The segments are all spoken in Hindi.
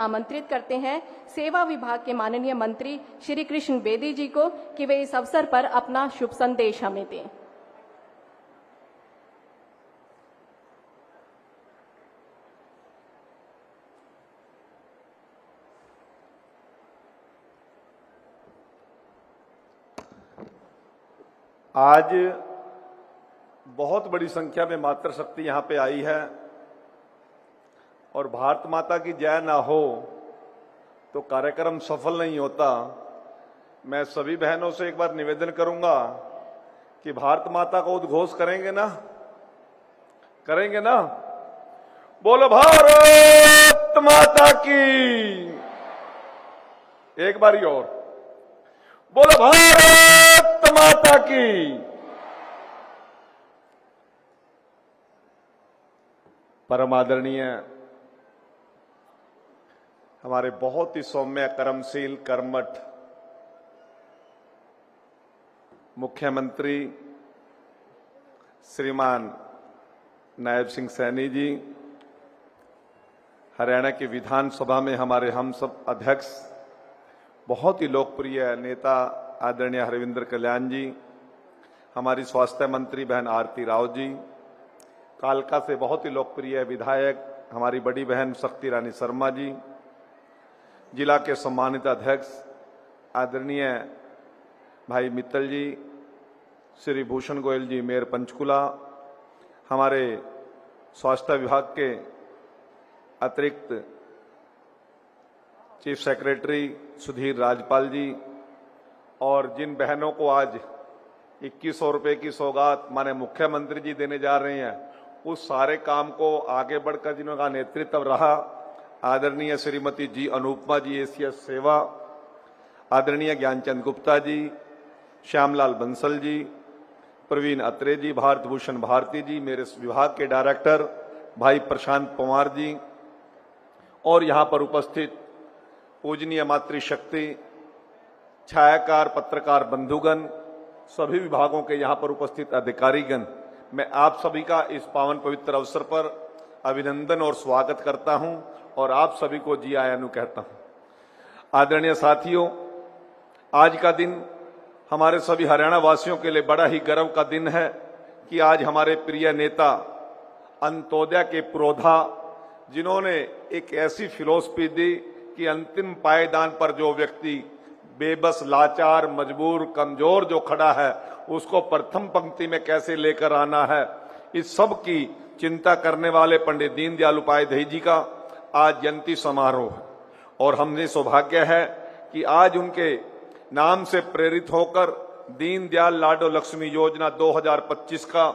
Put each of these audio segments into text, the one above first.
आमंत्रित करते हैं सेवा विभाग के माननीय मंत्री श्री कृष्ण बेदी जी को कि वे इस अवसर पर अपना शुभ संदेश हमें दें। आज बहुत बड़ी संख्या में मातृशक्ति यहां पे आई है और भारत माता की जय ना हो तो कार्यक्रम सफल नहीं होता। मैं सभी बहनों से एक बार निवेदन करूंगा कि भारत माता का उद्घोष करेंगे ना, करेंगे ना? बोलो भारत माता की। एक बारी और बोलो भारत माता की। परम आदरणीय हमारे बहुत ही सौम्य कर्मशील कर्मठ मुख्यमंत्री श्रीमान नायब सिंह सैनी जी, हरियाणा की विधानसभा में हमारे हम सब अध्यक्ष, बहुत ही लोकप्रिय नेता आदरणीय हरविंदर कल्याण जी, हमारी स्वास्थ्य मंत्री बहन आरती राव जी, कालका से बहुत ही लोकप्रिय विधायक हमारी बड़ी बहन शक्ति रानी शर्मा जी, जिला के सम्मानित अध्यक्ष आदरणीय भाई मित्तल जी, श्री भूषण गोयल जी मेयर पंचकुला, हमारे स्वास्थ्य विभाग के अतिरिक्त चीफ सेक्रेटरी सुधीर राजपाल जी, और जिन बहनों को आज 2100 रुपए की सौगात माने मुख्यमंत्री जी देने जा रहे हैं, उस सारे काम को आगे बढ़कर जिनका नेतृत्व रहा आदरणीय श्रीमती जी अनुपमा जी एसीएस सेवा, आदरणीय ज्ञानचंद गुप्ता जी, श्यामलाल बंसल जी, प्रवीण अत्रे जी, भारत भूषण भारती जी, मेरे विभाग के डायरेक्टर भाई प्रशांत पवार जी, और यहां पर उपस्थित पूजनीय मातृशक्ति, छायाकार, पत्रकार बंधुगण, सभी विभागों के यहां पर उपस्थित अधिकारीगण, मैं आप सभी का इस पावन पवित्र अवसर पर अभिनंदन और स्वागत करता हूं और आप सभी को जी आयानु कहता हूं। आदरणीय साथियों, आज का दिन हमारे सभी हरियाणा वासियों के लिए बड़ा ही गर्व का दिन है कि आज हमारे प्रिय नेता अंत्योदय के पुरोधा, जिन्होंने एक ऐसी फिलॉसफी दी कि अंतिम पायदान पर जो व्यक्ति बेबस, लाचार, मजबूर, कमजोर जो खड़ा है, उसको प्रथम पंक्ति में कैसे लेकर आना है, इस सब की चिंता करने वाले पंडित दीनदयाल उपाध्याय जी का आज जयंती समारोह है और हमने सौभाग्य है कि आज उनके नाम से प्रेरित होकर दीनदयाल लाडो लक्ष्मी योजना 2025 का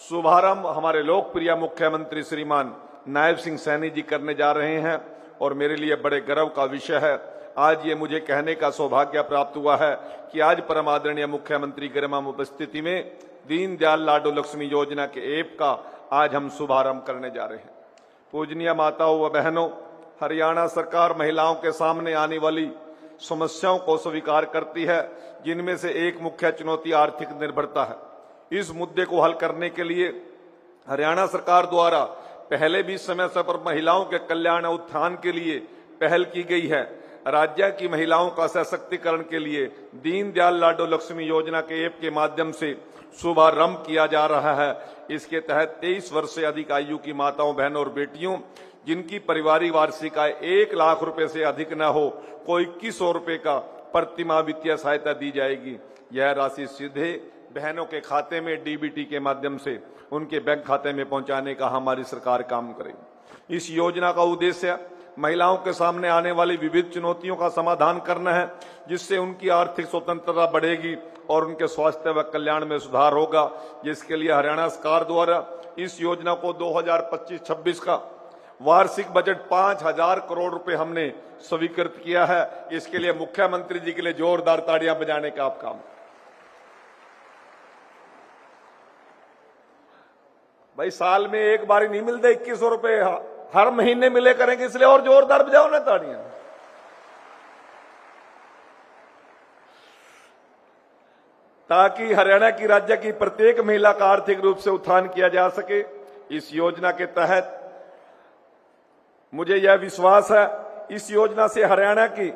शुभारंभ हमारे लोकप्रिय मुख्यमंत्री श्रीमान नायब सिंह सैनी जी करने जा रहे हैं और मेरे लिए बड़े गर्व का विषय है। आज ये मुझे कहने का सौभाग्य प्राप्त हुआ है कि आज परम आदरणीय मुख्यमंत्री गरिमामय उपस्थिति में दीनदयाल लाडो लक्ष्मी योजना के ऐप का आज हम शुभारंभ करने जा रहे हैं। पूजनीय माताओं व बहनों, हरियाणा सरकार महिलाओं के सामने आने वाली समस्याओं को स्वीकार करती है, जिनमें से एक मुख्य चुनौती आर्थिक निर्भरता है। इस मुद्दे को हल करने के लिए हरियाणा सरकार द्वारा पहले भी समय समय पर महिलाओं के कल्याण और उत्थान के लिए पहल की गई है। राज्य की महिलाओं का सशक्तिकरण के लिए दीनदयाल लाडो लक्ष्मी योजना के ऐप के माध्यम से शुभारंभ किया जा रहा है। इसके तहत 23 वर्ष से अधिक आयु की माताओं, बहनों और बेटियों, जिनकी पारिवारिक वार्षिक आय 1 लाख रुपए से अधिक न हो, को 2100 रुपए का प्रतिमाह वित्तीय सहायता दी जाएगी। यह राशि सीधे बहनों के खाते में डीबीटी के माध्यम से उनके बैंक खाते में पहुंचाने का हमारी सरकार काम करेगी। इस योजना का उद्देश्य महिलाओं के सामने आने वाली विविध चुनौतियों का समाधान करना है, जिससे उनकी आर्थिक स्वतंत्रता बढ़ेगी और उनके स्वास्थ्य व कल्याण में सुधार होगा। जिसके लिए हरियाणा सरकार द्वारा इस योजना को 2025-26 का वार्षिक बजट 5000 करोड़ रुपए हमने स्वीकृत किया है। इसके लिए मुख्यमंत्री जी के लिए जोरदार ताड़ियां बजाने का आप काम। भाई, साल में एक बार ही नहीं मिलते 2100 रुपए, हर महीने मिले करेंगे, इसलिए और जोरदार बजाओ ना ताड़ियां। ताकि हरियाणा की राज्य की प्रत्येक महिला का आर्थिक रूप से उत्थान किया जा सके। इस योजना के तहत मुझे यह विश्वास है इस योजना से हरियाणा की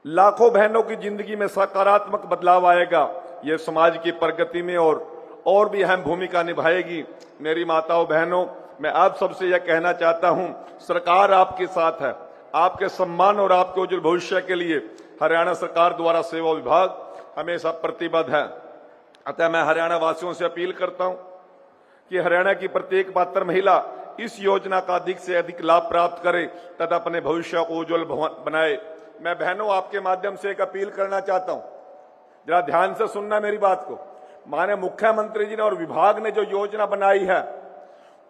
लाखों बहनों की जिंदगी में सकारात्मक बदलाव आएगा। ये समाज की प्रगति में और भी अहम भूमिका निभाएगी। मेरी माताओं बहनों, मैं आप सबसे यह कहना चाहता हूं, सरकार आपके साथ है। आपके सम्मान और आपके उज्जवल भविष्य के लिए हरियाणा सरकार द्वारा सेवा विभाग हमेशा प्रतिबद्ध है। अतः मैं हरियाणा वासियों से अपील करता हूं कि हरियाणा की प्रत्येक पात्र महिला इस योजना का अधिक से अधिक लाभ प्राप्त करे तथा अपने भविष्य को उज्जवल बनाए। मैं बहनों आपके माध्यम से एक अपील करना चाहता हूं, जरा ध्यान से सुनना मेरी बात को। माननीय मुख्यमंत्री जी ने और विभाग ने जो योजना बनाई है,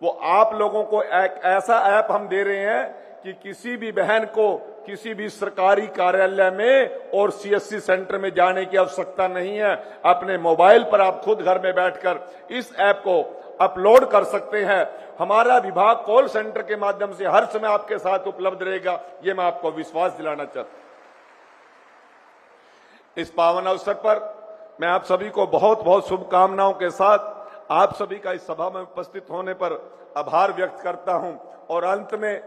वो आप लोगों को एक ऐसा ऐप हम दे रहे हैं कि किसी भी बहन को किसी भी सरकारी कार्यालय में और सीएससी सेंटर में जाने की आवश्यकता नहीं है। अपने मोबाइल पर आप खुद घर में बैठकर इस ऐप को अपलोड कर सकते हैं। हमारा विभाग कॉल सेंटर के माध्यम से हर समय आपके साथ उपलब्ध रहेगा, ये मैं आपको विश्वास दिलाना चाहता हूं। इस पावन अवसर पर मैं आप सभी को बहुत बहुत शुभकामनाओं के साथ आप सभी का इस सभा में उपस्थित होने पर आभार व्यक्त करता हूं। और अंत में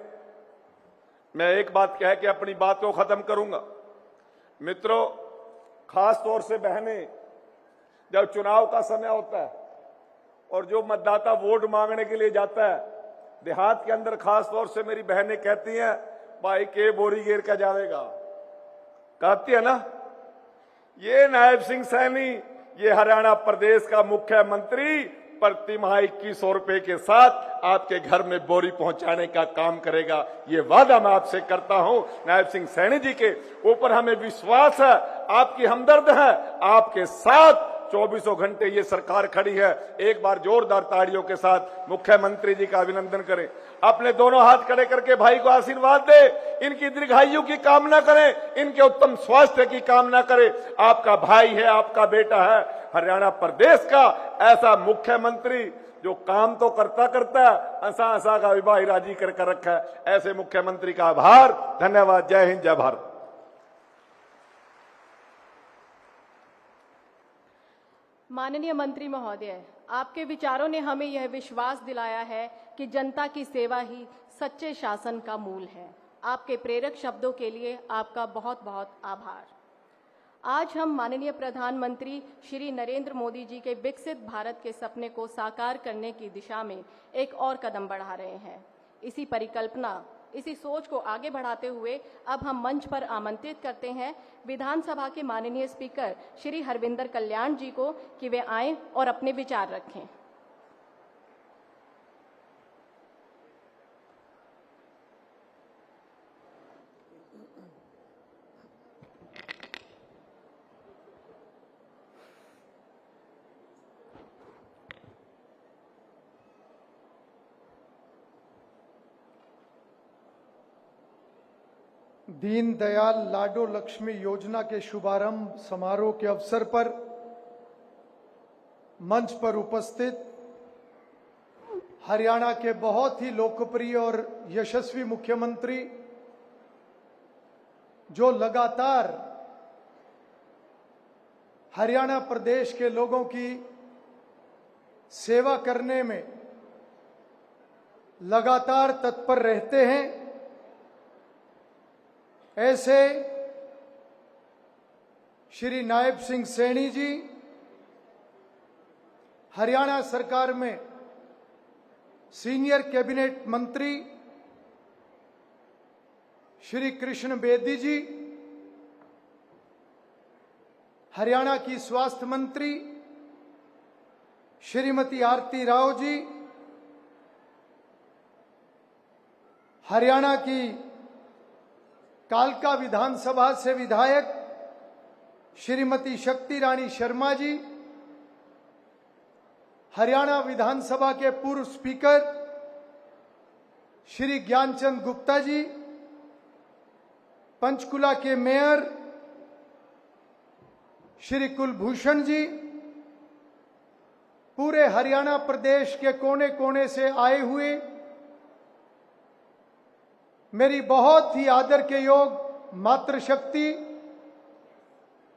मैं एक बात कह के अपनी बात को खत्म करूंगा। मित्रों, खास तौर से बहनें, जब चुनाव का समय होता है और जो मतदाता वोट मांगने के लिए जाता है, देहात के अंदर खास तौर से मेरी बहनें कहती हैं, भाई के बोरी गिर का जाएगा, कहती है ना। ये नायब सिंह सैनी, ये हरियाणा प्रदेश का मुख्यमंत्री प्रति माह 2100 रुपए के साथ आपके घर में बोरी पहुंचाने का काम करेगा। ये वादा मैं आपसे करता हूं। नायब सिंह सैनी जी के ऊपर हमें विश्वास है, आपकी हमदर्द है, आपके साथ 24 घंटे ये सरकार खड़ी है। एक बार जोरदार ताड़ियों के साथ मुख्यमंत्री जी का अभिनंदन करें। अपने दोनों हाथ खड़े करके भाई को आशीर्वाद दे, इनकी दीर्घायु की कामना करें, इनके उत्तम स्वास्थ्य की कामना करें। आपका भाई है, आपका बेटा है, हरियाणा प्रदेश का ऐसा मुख्यमंत्री जो काम तो करता है, अंसा का विवाह राजी कर रखा है। ऐसे मुख्यमंत्री का आभार, धन्यवाद। जय हिंद, जय भारत। माननीय मंत्री महोदय, आपके विचारों ने हमें यह विश्वास दिलाया है कि जनता की सेवा ही सच्चे शासन का मूल है। आपके प्रेरक शब्दों के लिए आपका बहुत बहुत आभार। आज हम माननीय प्रधानमंत्री श्री नरेंद्र मोदी जी के विकसित भारत के सपने को साकार करने की दिशा में एक और कदम बढ़ा रहे हैं। इसी परिकल्पना, इसी सोच को आगे बढ़ाते हुए अब हम मंच पर आमंत्रित करते हैं विधानसभा के माननीय स्पीकर श्री हरविंदर कल्याण जी को कि वे आएं और अपने विचार रखें। दीनदयाल लाडो लक्ष्मी योजना के शुभारंभ समारोह के अवसर पर मंच पर उपस्थित हरियाणा के बहुत ही लोकप्रिय और यशस्वी मुख्यमंत्री, जो लगातार हरियाणा प्रदेश के लोगों की सेवा करने में लगातार तत्पर रहते हैं, ऐसे श्री नायब सिंह सैनी जी हरियाणा सरकार में सीनियर कैबिनेट मंत्री, श्री कृष्ण बेदी जी हरियाणा की स्वास्थ्य मंत्री, श्रीमती आरती राव जी हरियाणा की कालका विधानसभा से विधायक श्रीमती शक्ति रानी शर्मा जी, हरियाणा विधानसभा के पूर्व स्पीकर श्री ज्ञानचंद गुप्ता जी, पंचकुला के मेयर श्री कुलभूषण जी, पूरे हरियाणा प्रदेश के कोने कोने से आए हुए मेरी बहुत ही आदर के योग मातृशक्ति,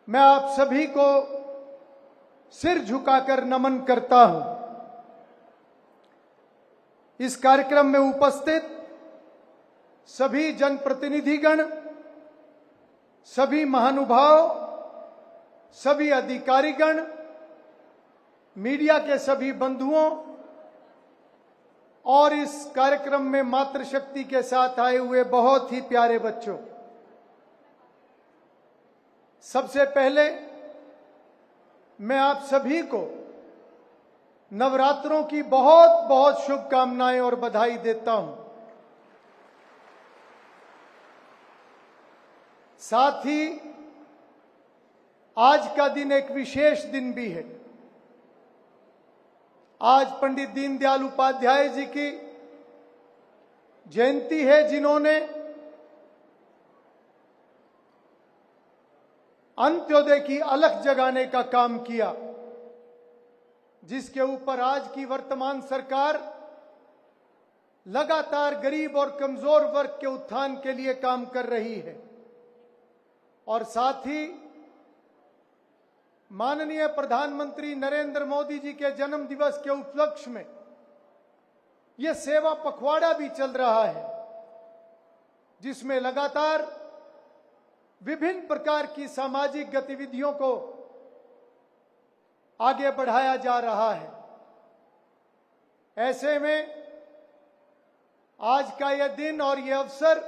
मैं आप सभी को सिर झुकाकर नमन करता हूं। इस कार्यक्रम में उपस्थित सभी जनप्रतिनिधिगण, सभी महानुभाव, सभी अधिकारीगण, मीडिया के सभी बंधुओं और इस कार्यक्रम में मातृशक्ति के साथ आए हुए बहुत ही प्यारे बच्चों, सबसे पहले मैं आप सभी को नवरात्रों की बहुत बहुत शुभकामनाएं और बधाई देता हूं। साथ ही आज का दिन एक विशेष दिन भी है। आज पंडित दीनदयाल उपाध्याय जी की जयंती है, जिन्होंने अंत्योदय की अलख जगाने का काम किया, जिसके ऊपर आज की वर्तमान सरकार लगातार गरीब और कमजोर वर्ग के उत्थान के लिए काम कर रही है। और साथ ही माननीय प्रधानमंत्री नरेंद्र मोदी जी के जन्म दिवस के उपलक्ष्य में यह सेवा पखवाड़ा भी चल रहा है, जिसमें लगातार विभिन्न प्रकार की सामाजिक गतिविधियों को आगे बढ़ाया जा रहा है। ऐसे में आज का यह दिन और यह अवसर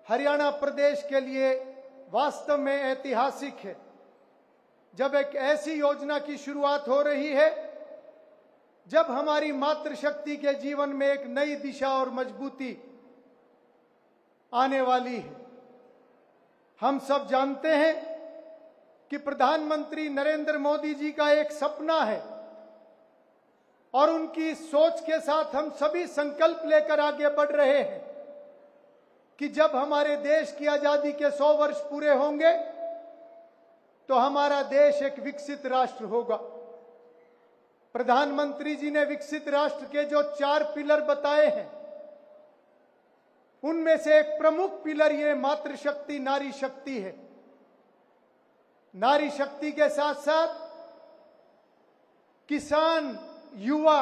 हरियाणा प्रदेश के लिए वास्तव में ऐतिहासिक है, जब एक ऐसी योजना की शुरुआत हो रही है, जब हमारी मातृशक्ति के जीवन में एक नई दिशा और मजबूती आने वाली है। हम सब जानते हैं कि प्रधानमंत्री नरेंद्र मोदी जी का एक सपना है और उनकी सोच के साथ हम सभी संकल्प लेकर आगे बढ़ रहे हैं कि जब हमारे देश की आजादी के 100 वर्ष पूरे होंगे तो हमारा देश एक विकसित राष्ट्र होगा। प्रधानमंत्री जी ने विकसित राष्ट्र के जो 4 पिलर बताए हैं, उनमें से एक प्रमुख पिलर ये मातृशक्ति, नारी शक्ति है। नारी शक्ति के साथ साथ किसान, युवा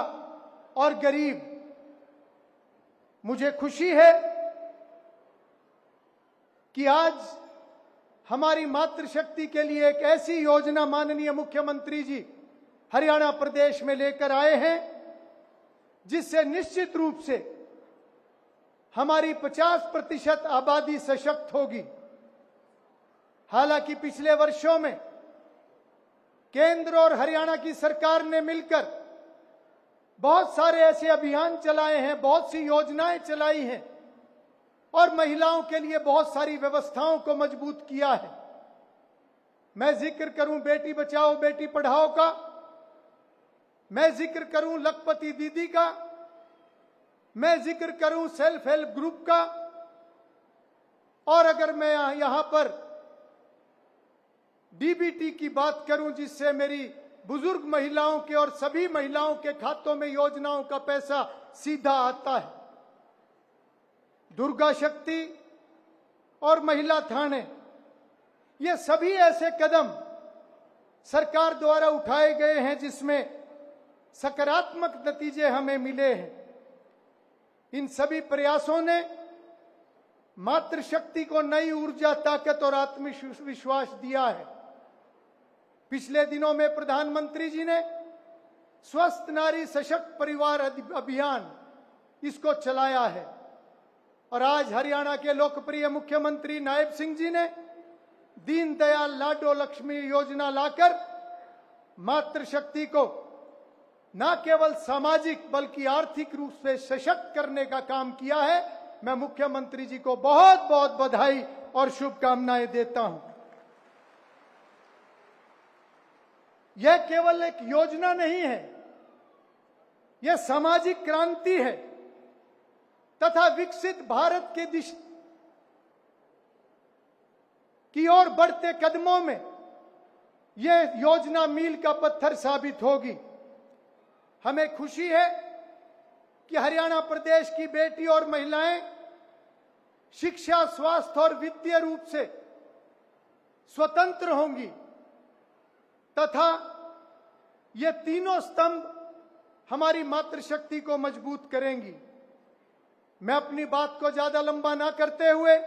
और गरीब। मुझे खुशी है कि आज हमारी मातृशक्ति के लिए एक ऐसी योजना माननीय मुख्यमंत्री जी हरियाणा प्रदेश में लेकर आए हैं, जिससे निश्चित रूप से हमारी 50% आबादी सशक्त होगी। हालांकि पिछले वर्षों में केंद्र और हरियाणा की सरकार ने मिलकर बहुत सारे ऐसे अभियान चलाए हैं, बहुत सी योजनाएं चलाई हैं और महिलाओं के लिए बहुत सारी व्यवस्थाओं को मजबूत किया है। मैं जिक्र करूं बेटी बचाओ बेटी पढ़ाओ का, मैं जिक्र करूं लखपति दीदी का, मैं जिक्र करूं सेल्फ हेल्प ग्रुप का, और अगर मैं यहां पर डीबीटी की बात करूं, जिससे मेरी बुजुर्ग महिलाओं के और सभी महिलाओं के खातों में योजनाओं का पैसा सीधा आता है, दुर्गा शक्ति और महिला थाने, ये सभी ऐसे कदम सरकार द्वारा उठाए गए हैं जिसमें सकारात्मक नतीजे हमें मिले हैं। इन सभी प्रयासों ने मातृशक्ति को नई ऊर्जा, ताकत और आत्मविश्वास दिया है। पिछले दिनों में प्रधानमंत्री जी ने स्वस्थ नारी सशक्त परिवार अभियान इसको चलाया है और आज हरियाणा के लोकप्रिय मुख्यमंत्री नायब सिंह जी ने दीनदयाल लाडो लक्ष्मी योजना लाकर मातृशक्ति को न केवल सामाजिक बल्कि आर्थिक रूप से सशक्त करने का काम किया है। मैं मुख्यमंत्री जी को बहुत बहुत बधाई और शुभकामनाएं देता हूं। यह केवल एक योजना नहीं है, यह सामाजिक क्रांति है तथा विकसित भारत के दिशा की ओर बढ़ते कदमों में यह योजना मील का पत्थर साबित होगी। हमें खुशी है कि हरियाणा प्रदेश की बेटी और महिलाएं शिक्षा, स्वास्थ्य और वित्तीय रूप से स्वतंत्र होंगी तथा ये तीनों स्तंभ हमारी मातृशक्ति को मजबूत करेंगी। मैं अपनी बात को ज्यादा लंबा ना करते हुए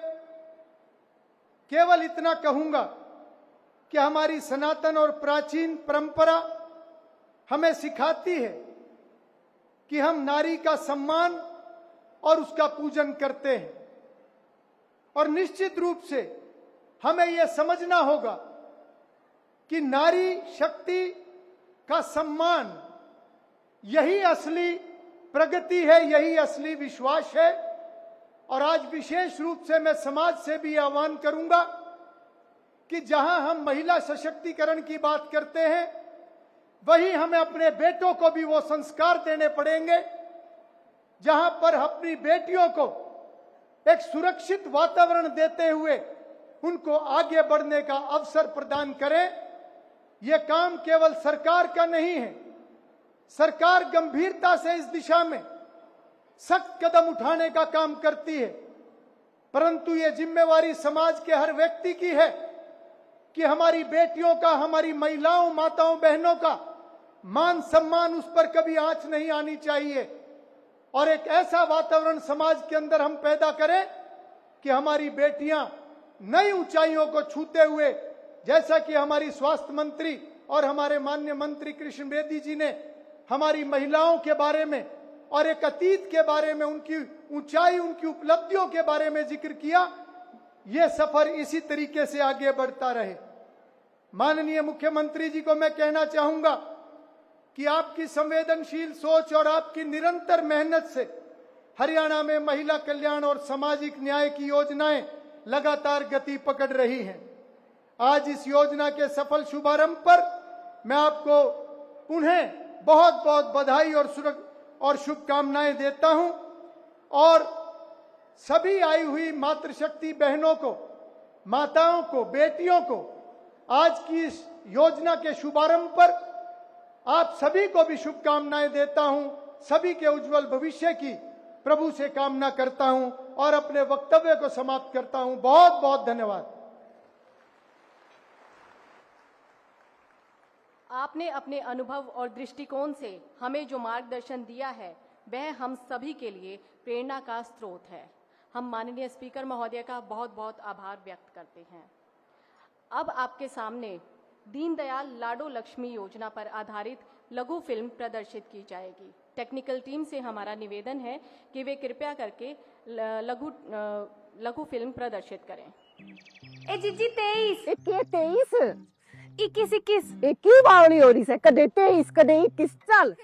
केवल इतना कहूंगा कि हमारी सनातन और प्राचीन परंपरा हमें सिखाती है कि हम नारी का सम्मान और उसका पूजन करते हैं, और निश्चित रूप से हमें यह समझना होगा कि नारी शक्ति का सम्मान यही असली प्रगति है, यही असली विश्वास है। और आज विशेष रूप से मैं समाज से भी आह्वान करूंगा कि जहां हम महिला सशक्तिकरण की बात करते हैं, वहीं हमें अपने बेटों को भी वो संस्कार देने पड़ेंगे जहां पर अपनी बेटियों को एक सुरक्षित वातावरण देते हुए उनको आगे बढ़ने का अवसर प्रदान करें। यह काम केवल सरकार का नहीं है, सरकार गंभीरता से इस दिशा में सख्त कदम उठाने का काम करती है, परंतु यह जिम्मेवारी समाज के हर व्यक्ति की है कि हमारी बेटियों का, हमारी महिलाओं, माताओं, बहनों का मान सम्मान, उस पर कभी आंच नहीं आनी चाहिए। और एक ऐसा वातावरण समाज के अंदर हम पैदा करें कि हमारी बेटियां नई ऊंचाइयों को छूते हुए, जैसा कि हमारी स्वास्थ्य मंत्री और हमारे माननीय मंत्री कृष्ण बेदी जी ने हमारी महिलाओं के बारे में और एक अतीत के बारे में, उनकी ऊंचाई, उनकी उपलब्धियों के बारे में जिक्र किया, यह सफर इसी तरीके से आगे बढ़ता रहे। माननीय मुख्यमंत्री जी को मैं कहना चाहूंगा कि आपकी संवेदनशील सोच और आपकी निरंतर मेहनत से हरियाणा में महिला कल्याण और सामाजिक न्याय की योजनाएं लगातार गति पकड़ रही हैं। आज इस योजना के सफल शुभारंभ पर मैं आपको पुनः बहुत बहुत बधाई और शुभकामनाएं देता हूं, और सभी आई हुई मातृशक्ति बहनों को, माताओं को, बेटियों को आज की इस योजना के शुभारंभ पर आप सभी को भी शुभकामनाएं देता हूं। सभी के उज्जवल भविष्य की प्रभु से कामना करता हूं और अपने वक्तव्य को समाप्त करता हूं। बहुत बहुत धन्यवाद। आपने अपने अनुभव और दृष्टिकोण से हमें जो मार्गदर्शन दिया है, वह हम सभी के लिए प्रेरणा का स्रोत है। हम माननीय स्पीकर महोदय का बहुत बहुत आभार व्यक्त करते हैं। अब आपके सामने दीनदयाल लाडो लक्ष्मी योजना पर आधारित लघु फिल्म प्रदर्शित की जाएगी। टेक्निकल टीम से हमारा निवेदन है कि वे कृपया करके लघु फिल्म प्रदर्शित करें। ए जीजी 23 21 21 बावली हो रही है, कदे 23 कदे 21 चल।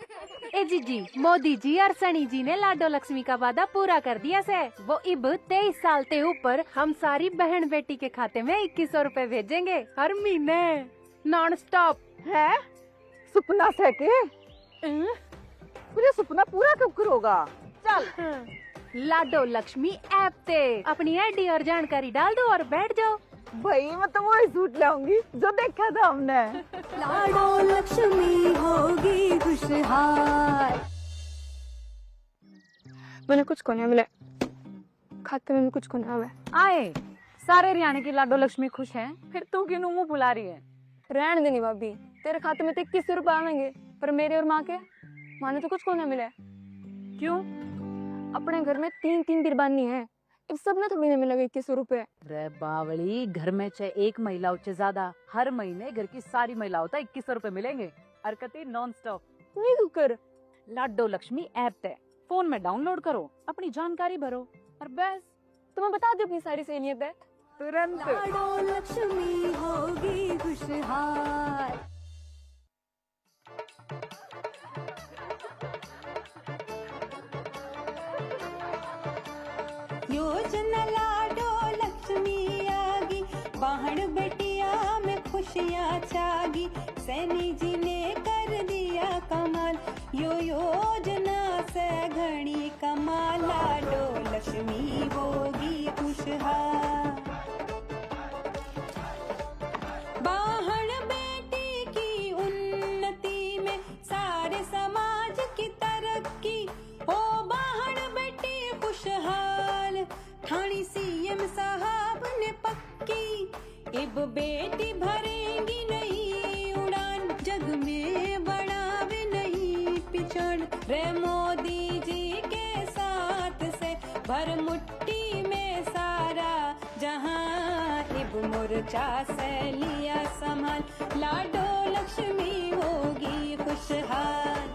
ए जीजी, मोदी जी और सनी जी ने लाडो लक्ष्मी का वादा पूरा कर दिया से। वो इब 23 साल के ऊपर हम सारी बहन बेटी के खाते में 2100 रुपए भेजेंगे हर महीने, नॉन स्टॉप। है सपना से के मुझे सपना पूरा कब करोगा? चल लाडो लक्ष्मी ऐप पे अपनी आईडी और जानकारी डाल दो और बैठ जाओ। भाई मैं तो वही सूट लाऊंगी जो देखा था हमने। लाडो लक्ष्मी होगी खुशहाल। मैंने कुछ को नहीं मिला, खाते में भी कुछ को नहीं आवे। आए सारे हरियाणा की लाडो लक्ष्मी खुश हैं, फिर तू क्यों मुंह फुला रही है? रहने देनी भाभी, तेरे खाते में तो 2100 रुपए आवेंगे, पर मेरे और माँ ने तो कुछ को नहीं मिला। क्यों? अपने घर में 3 बिरबानी है, अब सब ने थोड़ी नहीं मिलेगा 2100 रुपए। रे बावली, घर में चाहे एक महिला हो चाहे ज्यादा, हर महीने घर की सारी महिलाओं को 2100 रुपए मिलेंगे। हरकती नॉन स्टॉप। नहीं तू कर। लाडो लक्ष्मी ऐप है, फोन में डाउनलोड करो, अपनी जानकारी भरो और बस। तुम्हें बता दो अपनी सारी सहेलियत है तुरंत। लाडो लक्ष्मी होगी खुशहाल। योजना लाडो लक्ष्मी आगी, बाहन बेटिया में खुशियाँ छागी। सैनी जी ने कर दिया कमाल, यो योजना से घनी कमाल। लाडो लक्ष्मी होगी खुशहाल। बाहन बेटी की उन्नति में सारे समाज की तरक्की हो। बाहन बेटी खुशहाल, ठाणी सीएम साहब ने पक्की। इब बेटी भरेंगी नई उड़ान, जग में बढ़ावे नई पिछड़। रे मोदी जी के साथ से इब मोर्चा से लिया संभाल, लाडो लक्ष्मी होगी खुशहाल।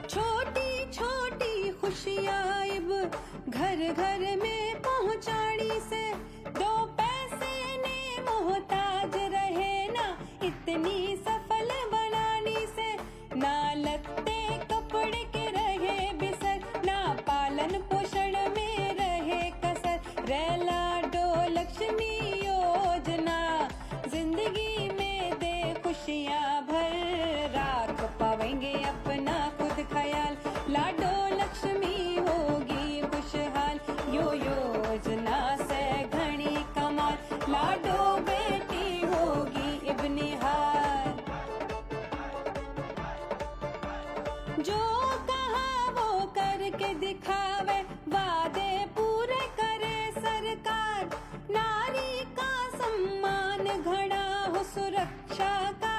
छोटी छोटी खुशियाँ इब घर घर में पहुँचानी से, दो पैसे ने मोहताज रहे ना इतनी सफल बनानी से। ना लत्ते कपड़े के रहे बिसर, ना पालन पोषण में रहे कसर, रे लाडो लक्ष्मी योजना जिंदगी में दे खुशियाँ भर। राख पावेंगे अपना खुद ख्याल, लाडो लक्ष्मी होगी खुशहाल। यो योजना से घनी कमाल, लाडो बेटी होगी इब निहाल। जो कहा वो करके दिखावे, वादे पूरे करे सरकार। नारी का सम्मान घड़ा हो, सुरक्षा का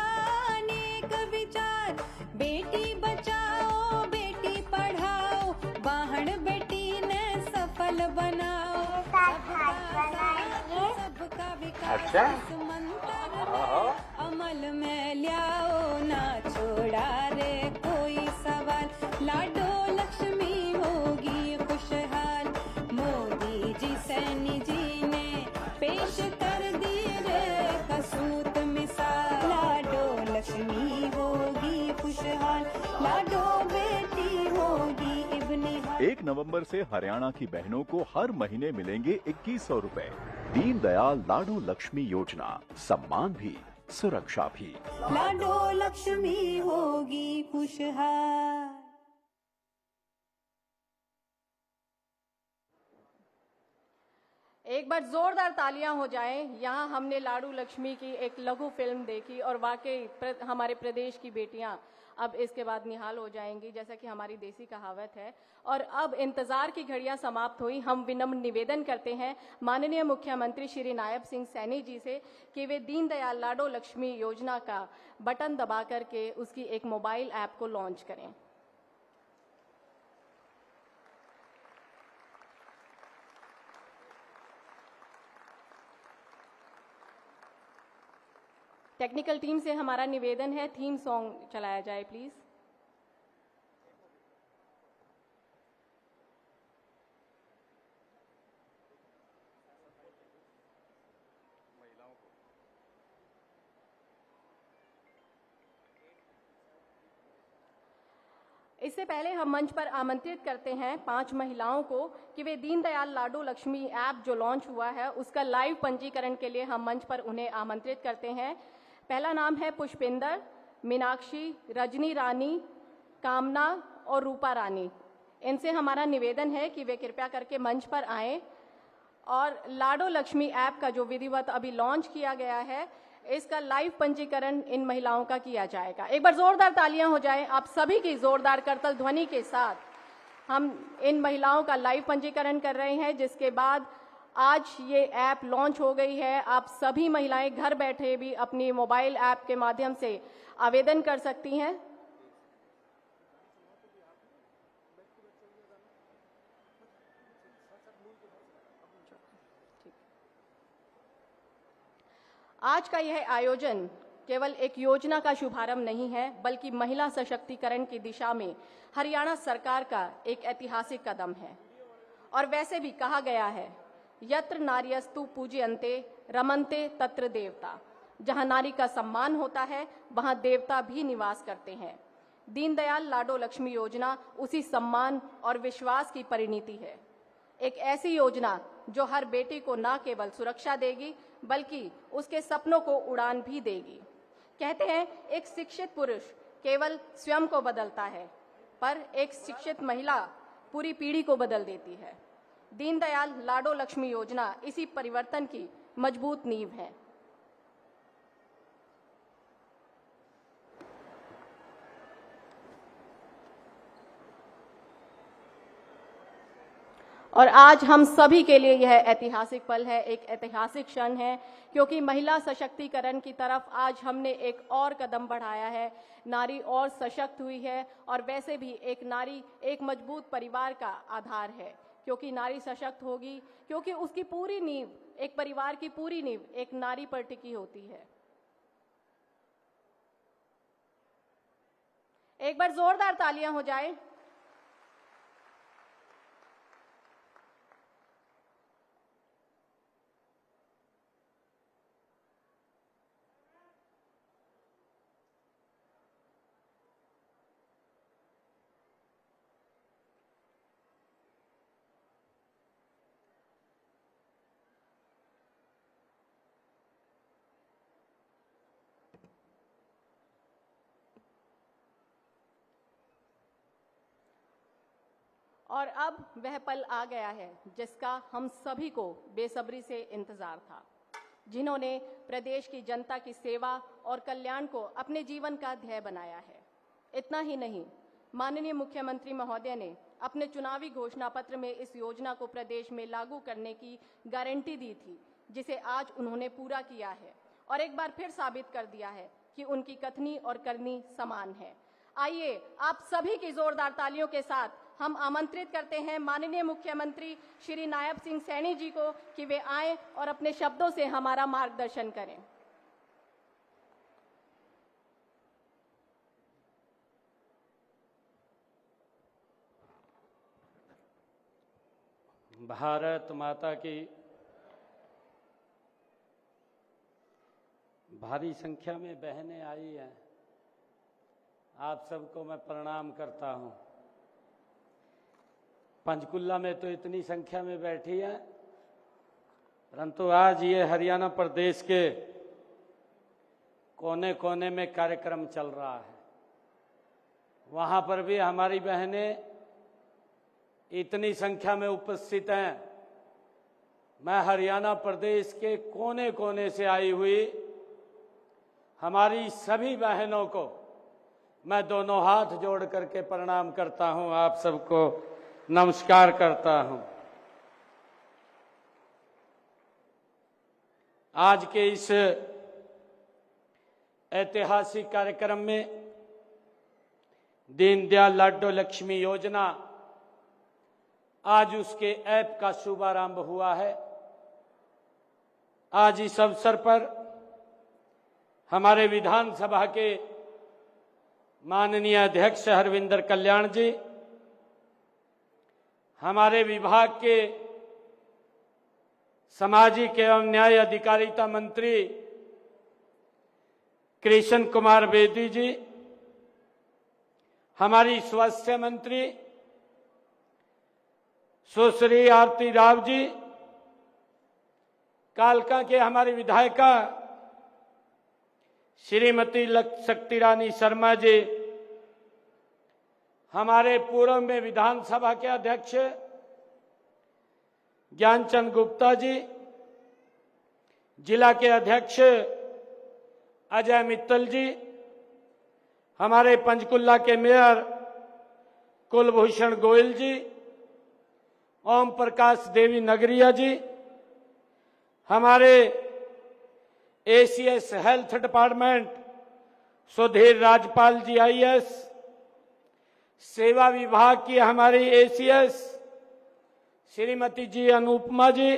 अनेक विचार। बेटी बचाओ बेटी पढ़ाओ, वाहन बेटी ने सफल बनाओ। सबका विकास इस मंत्र अमल में लियाओ, ना छोड़ा रे कोई सवाल। लाडो लक्ष्मी होगी खुशहाल। मोदी जी सैनी जी ने पेश कर दी रे कसूत मिसाल। लाडो लक्ष्मी होगी खुशहाल, लाडो बेटी होगी इब निहाल। 1 नवंबर से हरियाणा की बहनों को हर महीने मिलेंगे 2100 रुपए। दीनदयाल लाडो लक्ष्मी योजना, सम्मान भी सुरक्षा भी। लाडो लक्ष्मी होगी खुशहाल। एक बार जोरदार तालियां हो जाएं। यहाँ हमने लाडू लक्ष्मी की एक लघु फिल्म देखी और वाकई हमारे प्रदेश की बेटियां अब इसके बाद निहाल हो जाएंगी, जैसा कि हमारी देसी कहावत है। और अब इंतजार की घड़ियां समाप्त हुई। हम विनम्र निवेदन करते हैं माननीय मुख्यमंत्री श्री नायब सिंह सैनी जी से कि वे दीनदयाल लाडो लक्ष्मी योजना का बटन दबा करके उसकी एक मोबाइल ऐप को लॉन्च करें। टेक्निकल टीम से हमारा निवेदन है, थीम सॉन्ग चलाया जाए प्लीज। इससे पहले हम मंच पर आमंत्रित करते हैं 5 महिलाओं को कि वे दीनदयाल लाडो लक्ष्मी ऐप जो लॉन्च हुआ है उसका लाइव पंजीकरण के लिए हम मंच पर उन्हें आमंत्रित करते हैं। पहला नाम है पुष्पिंदर, मीनाक्षी, रजनी रानी, कामना और रूपा रानी। इनसे हमारा निवेदन है कि वे कृपया करके मंच पर आएं और लाडो लक्ष्मी ऐप का जो विधिवत अभी लॉन्च किया गया है इसका लाइव पंजीकरण इन महिलाओं का किया जाएगा। एक बार जोरदार तालियां हो जाएं आप सभी की जोरदार करतल ध्वनि के साथ। हम इन महिलाओं का लाइव पंजीकरण कर रहे हैं, जिसके बाद आज ये ऐप लॉन्च हो गई है। आप सभी महिलाएं घर बैठे भी अपनी मोबाइल ऐप के माध्यम से आवेदन कर सकती हैं। आज का यह आयोजन केवल एक योजना का शुभारंभ नहीं है, बल्कि महिला सशक्तिकरण की दिशा में हरियाणा सरकार का एक ऐतिहासिक कदम है। और वैसे भी कहा गया है, यत्र नार्यस्तु पूज्यन्ते रमन्ते तत्र देवता। जहां नारी का सम्मान होता है वहां देवता भी निवास करते हैं। दीनदयाल लाडो लक्ष्मी योजना उसी सम्मान और विश्वास की परिणति है। एक ऐसी योजना जो हर बेटी को न केवल सुरक्षा देगी बल्कि उसके सपनों को उड़ान भी देगी। कहते हैं एक शिक्षित पुरुष केवल स्वयं को बदलता है, पर एक शिक्षित महिला पूरी पीढ़ी को बदल देती है। दीनदयाल लाडो लक्ष्मी योजना इसी परिवर्तन की मजबूत नींव है। और आज हम सभी के लिए यह ऐतिहासिक पल है, एक ऐतिहासिक क्षण है, क्योंकि महिला सशक्तिकरण की तरफ आज हमने एक और कदम बढ़ाया है। नारी और सशक्त हुई है और वैसे भी एक नारी एक मजबूत परिवार का आधार है, क्योंकि नारी सशक्त होगी, क्योंकि उसकी पूरी नींव, एक परिवार की पूरी नींव एक नारी पर टिकी होती है। एक बार जोरदार तालियां हो जाए। और अब वह पल आ गया है जिसका हम सभी को बेसब्री से इंतजार था। जिन्होंने प्रदेश की जनता की सेवा और कल्याण को अपने जीवन का ध्येय बनाया है। इतना ही नहीं, माननीय मुख्यमंत्री महोदय ने अपने चुनावी घोषणा पत्र में इस योजना को प्रदेश में लागू करने की गारंटी दी थी, जिसे आज उन्होंने पूरा किया है और एक बार फिर साबित कर दिया है कि उनकी कथनी और करनी समान है। आइए आप सभी की जोरदार तालियों के साथ हम आमंत्रित करते हैं माननीय मुख्यमंत्री श्री नायब सिंह सैनी जी को कि वे आएं और अपने शब्दों से हमारा मार्गदर्शन करें। भारत माता की भारी संख्या में बहनें आई हैं। आप सबको मैं प्रणाम करता हूं। पंचकुला में तो इतनी संख्या में बैठी है, परंतु आज ये हरियाणा प्रदेश के कोने कोने में कार्यक्रम चल रहा है। वहां पर भी हमारी बहनें इतनी संख्या में उपस्थित हैं। मैं हरियाणा प्रदेश के कोने कोने से आई हुई हमारी सभी बहनों को मैं दोनों हाथ जोड़ करके प्रणाम करता हूं, आप सबको नमस्कार करता हूं। आज के इस ऐतिहासिक कार्यक्रम में दीनदयाल लाडो लक्ष्मी योजना, आज उसके ऐप का शुभारंभ हुआ है। आज इस अवसर पर हमारे विधानसभा के माननीय अध्यक्ष हरविंदर कल्याण जी, हमारे विभाग के सामाजिक एवं न्याय अधिकारिता मंत्री कृष्ण कुमार बेदी जी, हमारी स्वास्थ्य मंत्री सुश्री आरती राव जी, कालका के हमारी विधायिका श्रीमती शक्ति रानी शर्मा जी, हमारे पूर्व में विधानसभा के अध्यक्ष ज्ञानचंद गुप्ता जी, जिला के अध्यक्ष अजय मित्तल जी, हमारे पंचकुला के मेयर कुलभूषण गोयल जी, ओम प्रकाश देवी नगरिया जी, हमारे ACS health department Sudhir Rajpal ji IAS, सेवा विभाग की हमारी एसीएस श्रीमती जी अनुपमा जी,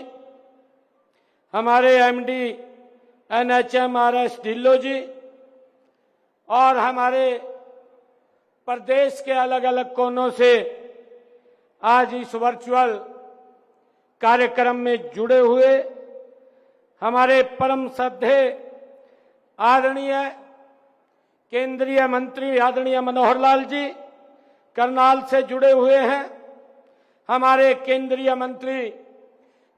हमारे एमडी एनएचएमआरएस ढिल्लो जी और हमारे प्रदेश के अलग अलग कोनों से आज इस वर्चुअल कार्यक्रम में जुड़े हुए हमारे परम श्रद्धेय आदरणीय केंद्रीय मंत्री आदरणीय मनोहर लाल जी करनाल से जुड़े हुए हैं, हमारे केंद्रीय मंत्री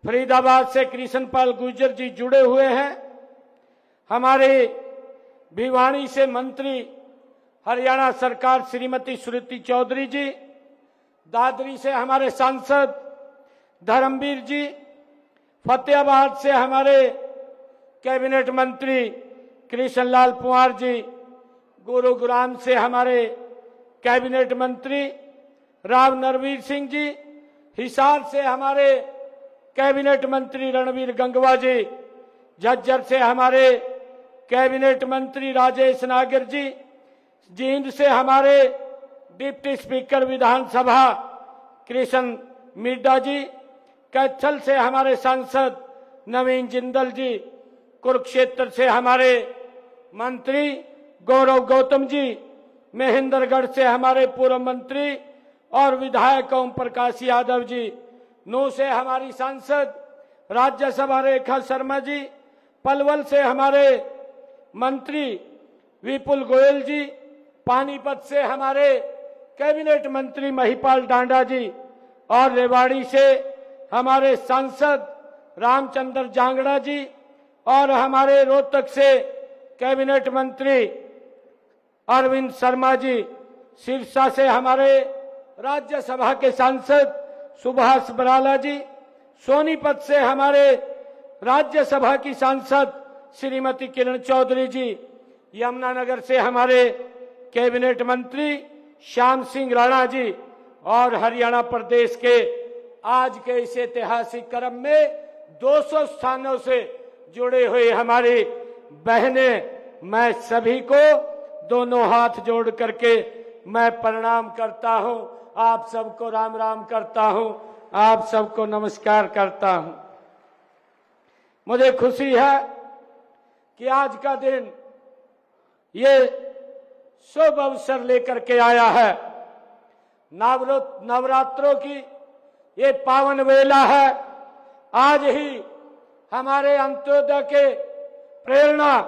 फरीदाबाद से कृष्णपाल गुर्जर जी जुड़े हुए हैं, हमारे भिवानी से मंत्री हरियाणा सरकार श्रीमती श्रुति चौधरी जी, दादरी से हमारे सांसद धर्मवीर जी, फतेहाबाद से हमारे कैबिनेट मंत्री कृष्णलाल पंवार जी, गुरुग्राम से हमारे कैबिनेट मंत्री राव नरवीर सिंह जी, हिसार से हमारे कैबिनेट मंत्री रणवीर गंगवा जी, झज्जर से हमारे कैबिनेट मंत्री राजेश नागर जी, जींद से हमारे डिप्टी स्पीकर विधानसभा कृष्ण मिड्डा जी, कैथल से हमारे सांसद नवीन जिंदल जी, कुरुक्षेत्र से हमारे मंत्री गौरव गौतम जी, महेंद्रगढ़ से हमारे पूर्व मंत्री और विधायक ओम प्रकाश यादव जी, नू से हमारी सांसद राज्यसभा रेखा शर्मा जी, पलवल से हमारे मंत्री विपुल गोयल जी, पानीपत से हमारे कैबिनेट मंत्री महिपाल डांडा जी और रेवाड़ी से हमारे सांसद रामचंद्र जांगड़ा जी और हमारे रोहतक से कैबिनेट मंत्री अरविंद शर्मा जी, सिरसा से हमारे राज्यसभा के सांसद सुभाष बराला जी, सोनीपत से हमारे राज्यसभा की सांसद श्रीमती किरण चौधरी जी, यमुनानगर से हमारे कैबिनेट मंत्री श्याम सिंह राणा जी और हरियाणा प्रदेश के आज के इस ऐतिहासिक क्रम में 200 स्थानों से जुड़े हुए हमारी बहनें, मैं सभी को दोनों हाथ जोड़ करके मैं प्रणाम करता हूं। आप सबको राम राम करता हूं, आप सबको नमस्कार करता हूं। मुझे खुशी है कि आज का दिन ये शुभ अवसर लेकर के आया है। नवरात्रों की ये पावन वेला है। आज ही हमारे अंत्योदय के प्रेरणा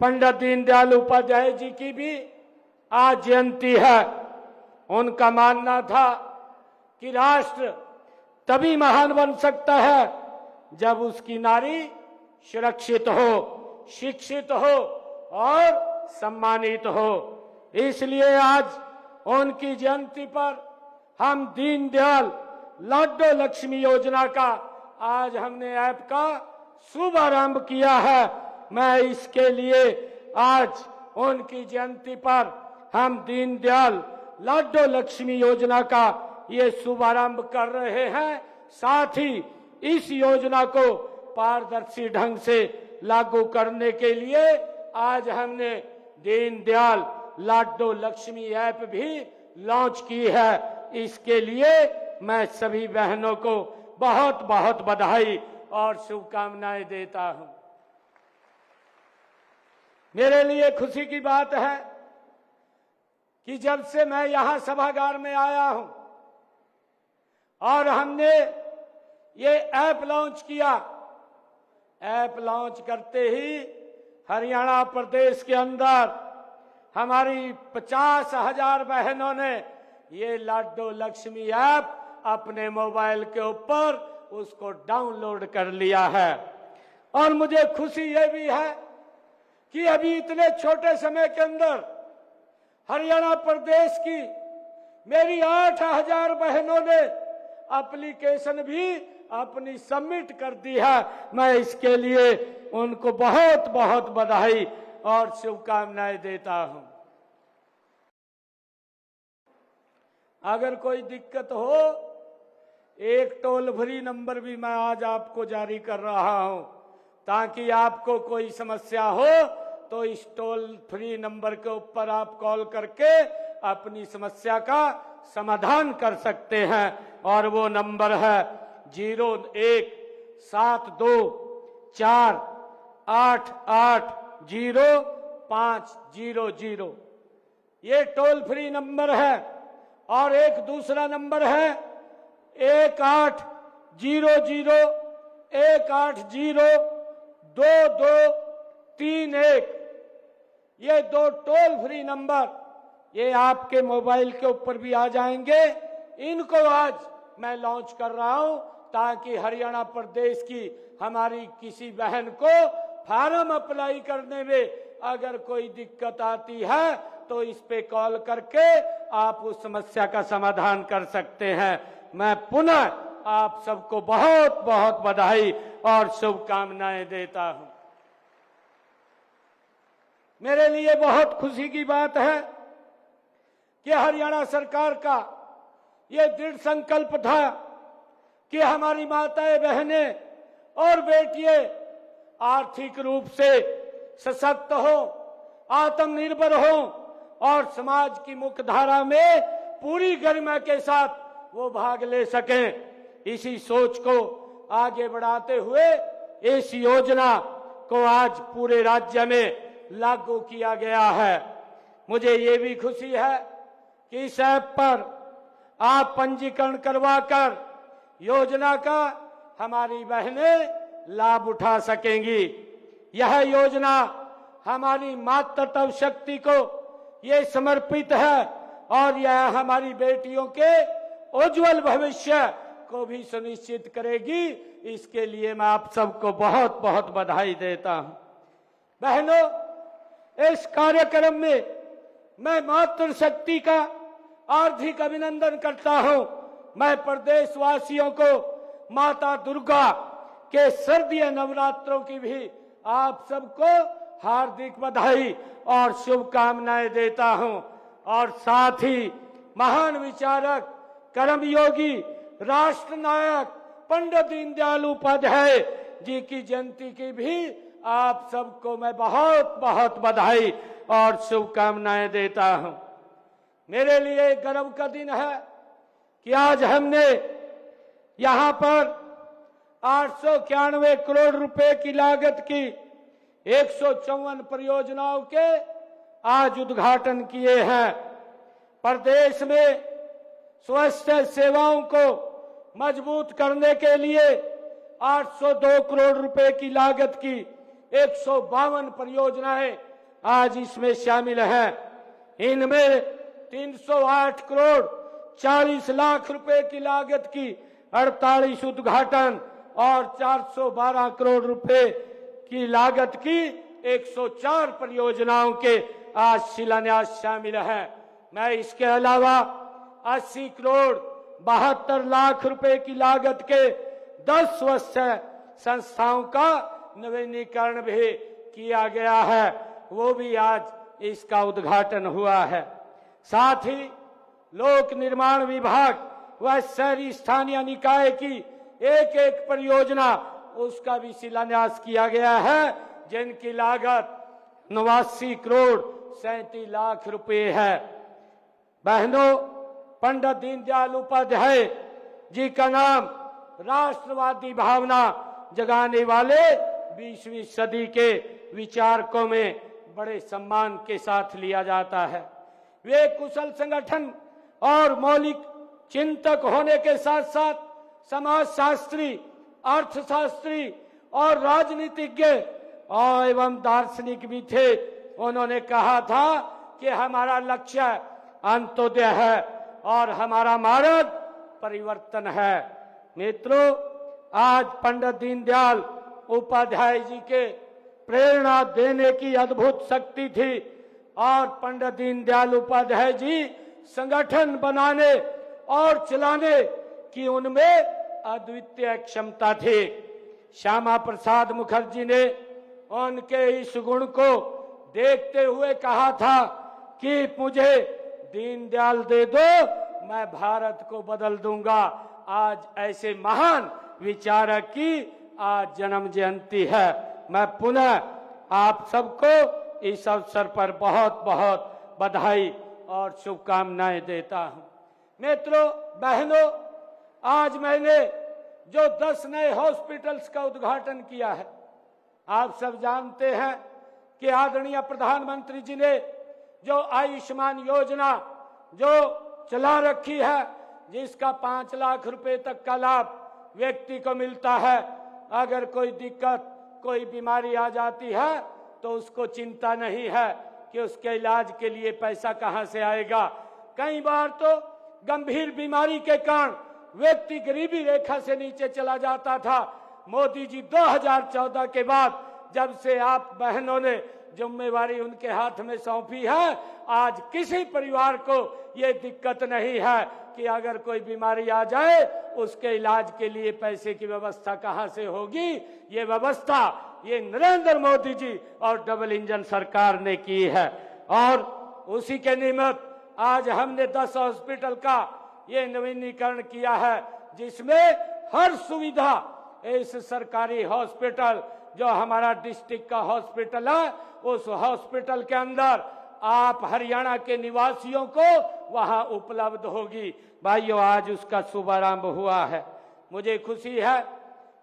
पंडित दीनदयाल उपाध्याय जी की भी आज जयंती है। उनका मानना था कि राष्ट्र तभी महान बन सकता है जब उसकी नारी सुरक्षित हो, शिक्षित हो और सम्मानित हो। इसलिए आज उनकी जयंती पर हम दीनदयाल लाडो लक्ष्मी योजना का आज हमने ऐप का शुभारंभ किया है। मैं इसके लिए आज उनकी जयंती पर हम दीनदयाल लाडो लक्ष्मी योजना का ये शुभारंभ कर रहे हैं। साथ ही इस योजना को पारदर्शी ढंग से लागू करने के लिए आज हमने दीनदयाल लाडो लक्ष्मी ऐप भी लॉन्च की है। इसके लिए मैं सभी बहनों को बहुत बहुत बधाई और शुभकामनाएं देता हूं। मेरे लिए खुशी की बात है कि जब से मैं यहां सभागार में आया हूं और हमने ये ऐप लॉन्च किया, ऐप लॉन्च करते ही हरियाणा प्रदेश के अंदर हमारी 50,000 बहनों ने ये लाडो लक्ष्मी ऐप अपने मोबाइल के ऊपर उसको डाउनलोड कर लिया है। और मुझे खुशी ये भी है कि अभी इतने छोटे समय के अंदर हरियाणा प्रदेश की मेरी 8,000 बहनों ने एप्लीकेशन भी अपनी सबमिट कर दी है। मैं इसके लिए उनको बहुत बहुत बधाई और शुभकामनाएं देता हूं। अगर कोई दिक्कत हो, एक टोल फ्री नंबर भी मैं आज आपको जारी कर रहा हूं, ताकि आपको कोई समस्या हो तो इस टोल फ्री नंबर के ऊपर आप कॉल करके अपनी समस्या का समाधान कर सकते हैं। और वो नंबर है 017248800500। ये टोल फ्री नंबर है। और एक दूसरा नंबर है 180018022231। ये दो टोल फ्री नंबर ये आपके मोबाइल के ऊपर भी आ जाएंगे। इनको आज मैं लॉन्च कर रहा हूं ताकि हरियाणा प्रदेश की हमारी किसी बहन को फार्म अप्लाई करने में अगर कोई दिक्कत आती है तो इस पे कॉल करके आप उस समस्या का समाधान कर सकते हैं। मैं पुनः आप सबको बहुत बहुत बधाई और शुभकामनाएं देता हूं। मेरे लिए बहुत खुशी की बात है कि हरियाणा सरकार का ये दृढ़ संकल्प था कि हमारी माताएं, बहनें और बेटियां आर्थिक रूप से सशक्त हो, आत्मनिर्भर हो और समाज की मुख्य धारा में पूरी गरिमा के साथ वो भाग ले सकें। इसी सोच को आगे बढ़ाते हुए इस योजना को आज पूरे राज्य में लागू किया गया है। मुझे ये भी खुशी है कि इस ऐप पर आप पंजीकरण करवाकर योजना का हमारी बहनें लाभ उठा सकेंगी। यह योजना हमारी मातृत्व शक्ति को ये समर्पित है और यह हमारी बेटियों के उज्जवल भविष्य को भी सुनिश्चित करेगी। इसके लिए मैं आप सबको बहुत बहुत बधाई देता हूं। बहनों, इस कार्यक्रम में मैं मातृशक्ति का हार्दिक अभिनंदन करता हूं। मैं प्रदेशवासियों को माता दुर्गा के शारदीय नवरात्रों की भी आप सबको हार्दिक बधाई और शुभकामनाएं देता हूं। और साथ ही महान विचारक, कर्मयोगी, राष्ट्र नायक पंडित दीनदयाल उपाध्याय जी की जयंती की भी आप सबको मैं बहुत बहुत बधाई और शुभकामनाएं देता हूं। मेरे लिए गर्व का दिन है कि आज हमने यहां पर 891 करोड़ रुपए की लागत की 154 परियोजनाओं के आज उद्घाटन किए हैं। प्रदेश में स्वास्थ्य सेवाओं को मजबूत करने के लिए 802 करोड़ रुपए की लागत की 152 परियोजनाएं आज इसमें शामिल हैं। इनमें 308 करोड़ 40 लाख रुपए की लागत की 48 उद्घाटन और 412 करोड़ रुपए की लागत की 104 परियोजनाओं के आज शिलान्यास शामिल हैं। मैं इसके अलावा 80 करोड़ 72 लाख रुपए की लागत के 10 स्वास्थ्य संस्थाओं का नवीनीकरण भी किया गया है, वो भी आज इसका उद्घाटन हुआ है। साथ ही लोक निर्माण विभाग व शहरी स्थानीय निकाय की एक एक परियोजना उसका भी शिलान्यास किया गया है, जिनकी लागत 89 करोड़ 37 लाख रुपए है। बहनों, पंडित दीनदयाल उपाध्याय जी का नाम राष्ट्रवादी भावना जगाने वाले 20वीं सदी के विचारकों में बड़े सम्मान के साथ लिया जाता है। वे कुशल संगठन और मौलिक चिंतक होने के साथ साथ समाजशास्त्री, अर्थशास्त्री और राजनीतिज्ञ और एवं दार्शनिक भी थे। उन्होंने कहा था कि हमारा लक्ष्य अंत्योदय है और हमारा मार्ग परिवर्तन है। मित्रों, आज पंडित दीनदयाल उपाध्याय जी के प्रेरणा देने की अद्भुत शक्ति थी और पंडित दीनदयाल उपाध्याय जी संगठन बनाने और चलाने की उनमें अद्वितीय क्षमता थी। श्यामा प्रसाद मुखर्जी ने उनके इस गुण को देखते हुए कहा था कि मुझे दीनदयाल दे दो, मैं भारत को बदल दूंगा। आज ऐसे महान विचारक की आज जन्म जयंती है। मैं पुनः आप सबको इस अवसर पर बहुत बहुत बधाई और शुभकामनाएं देता हूं। मित्रों, बहनों, आज मैंने जो 10 नए हॉस्पिटल्स का उद्घाटन किया है, आप सब जानते हैं कि आदरणीय प्रधानमंत्री जी ने जो आयुष्मान योजना जो चला रखी है, जिसका 5 लाख रुपए तक का लाभ व्यक्ति को मिलता है। अगर कोई दिक्कत, कोई बीमारी आ जाती है तो उसको चिंता नहीं है कि उसके इलाज के लिए पैसा कहां से आएगा। कई बार तो गंभीर बीमारी के कारण व्यक्ति गरीबी रेखा से नीचे चला जाता था। मोदी जी 2014 के बाद जब से आप बहनों ने जिम्मेवारी उनके हाथ में सौंपी है, आज किसी परिवार को ये दिक्कत नहीं है कि अगर कोई बीमारी आ जाए उसके इलाज के लिए पैसे की व्यवस्था कहां से होगी। ये व्यवस्था ये नरेंद्र मोदी जी और डबल इंजन सरकार ने की है और उसी के निमित्त आज हमने 10 हॉस्पिटल का ये नवीनीकरण किया है, जिसमें हर सुविधा इस सरकारी हॉस्पिटल जो हमारा डिस्ट्रिक्ट का हॉस्पिटल है, उस हॉस्पिटल के अंदर आप हरियाणा के निवासियों को वहां उपलब्ध होगी। भाइयों, आज उसका शुभारंभ हुआ है। मुझे खुशी है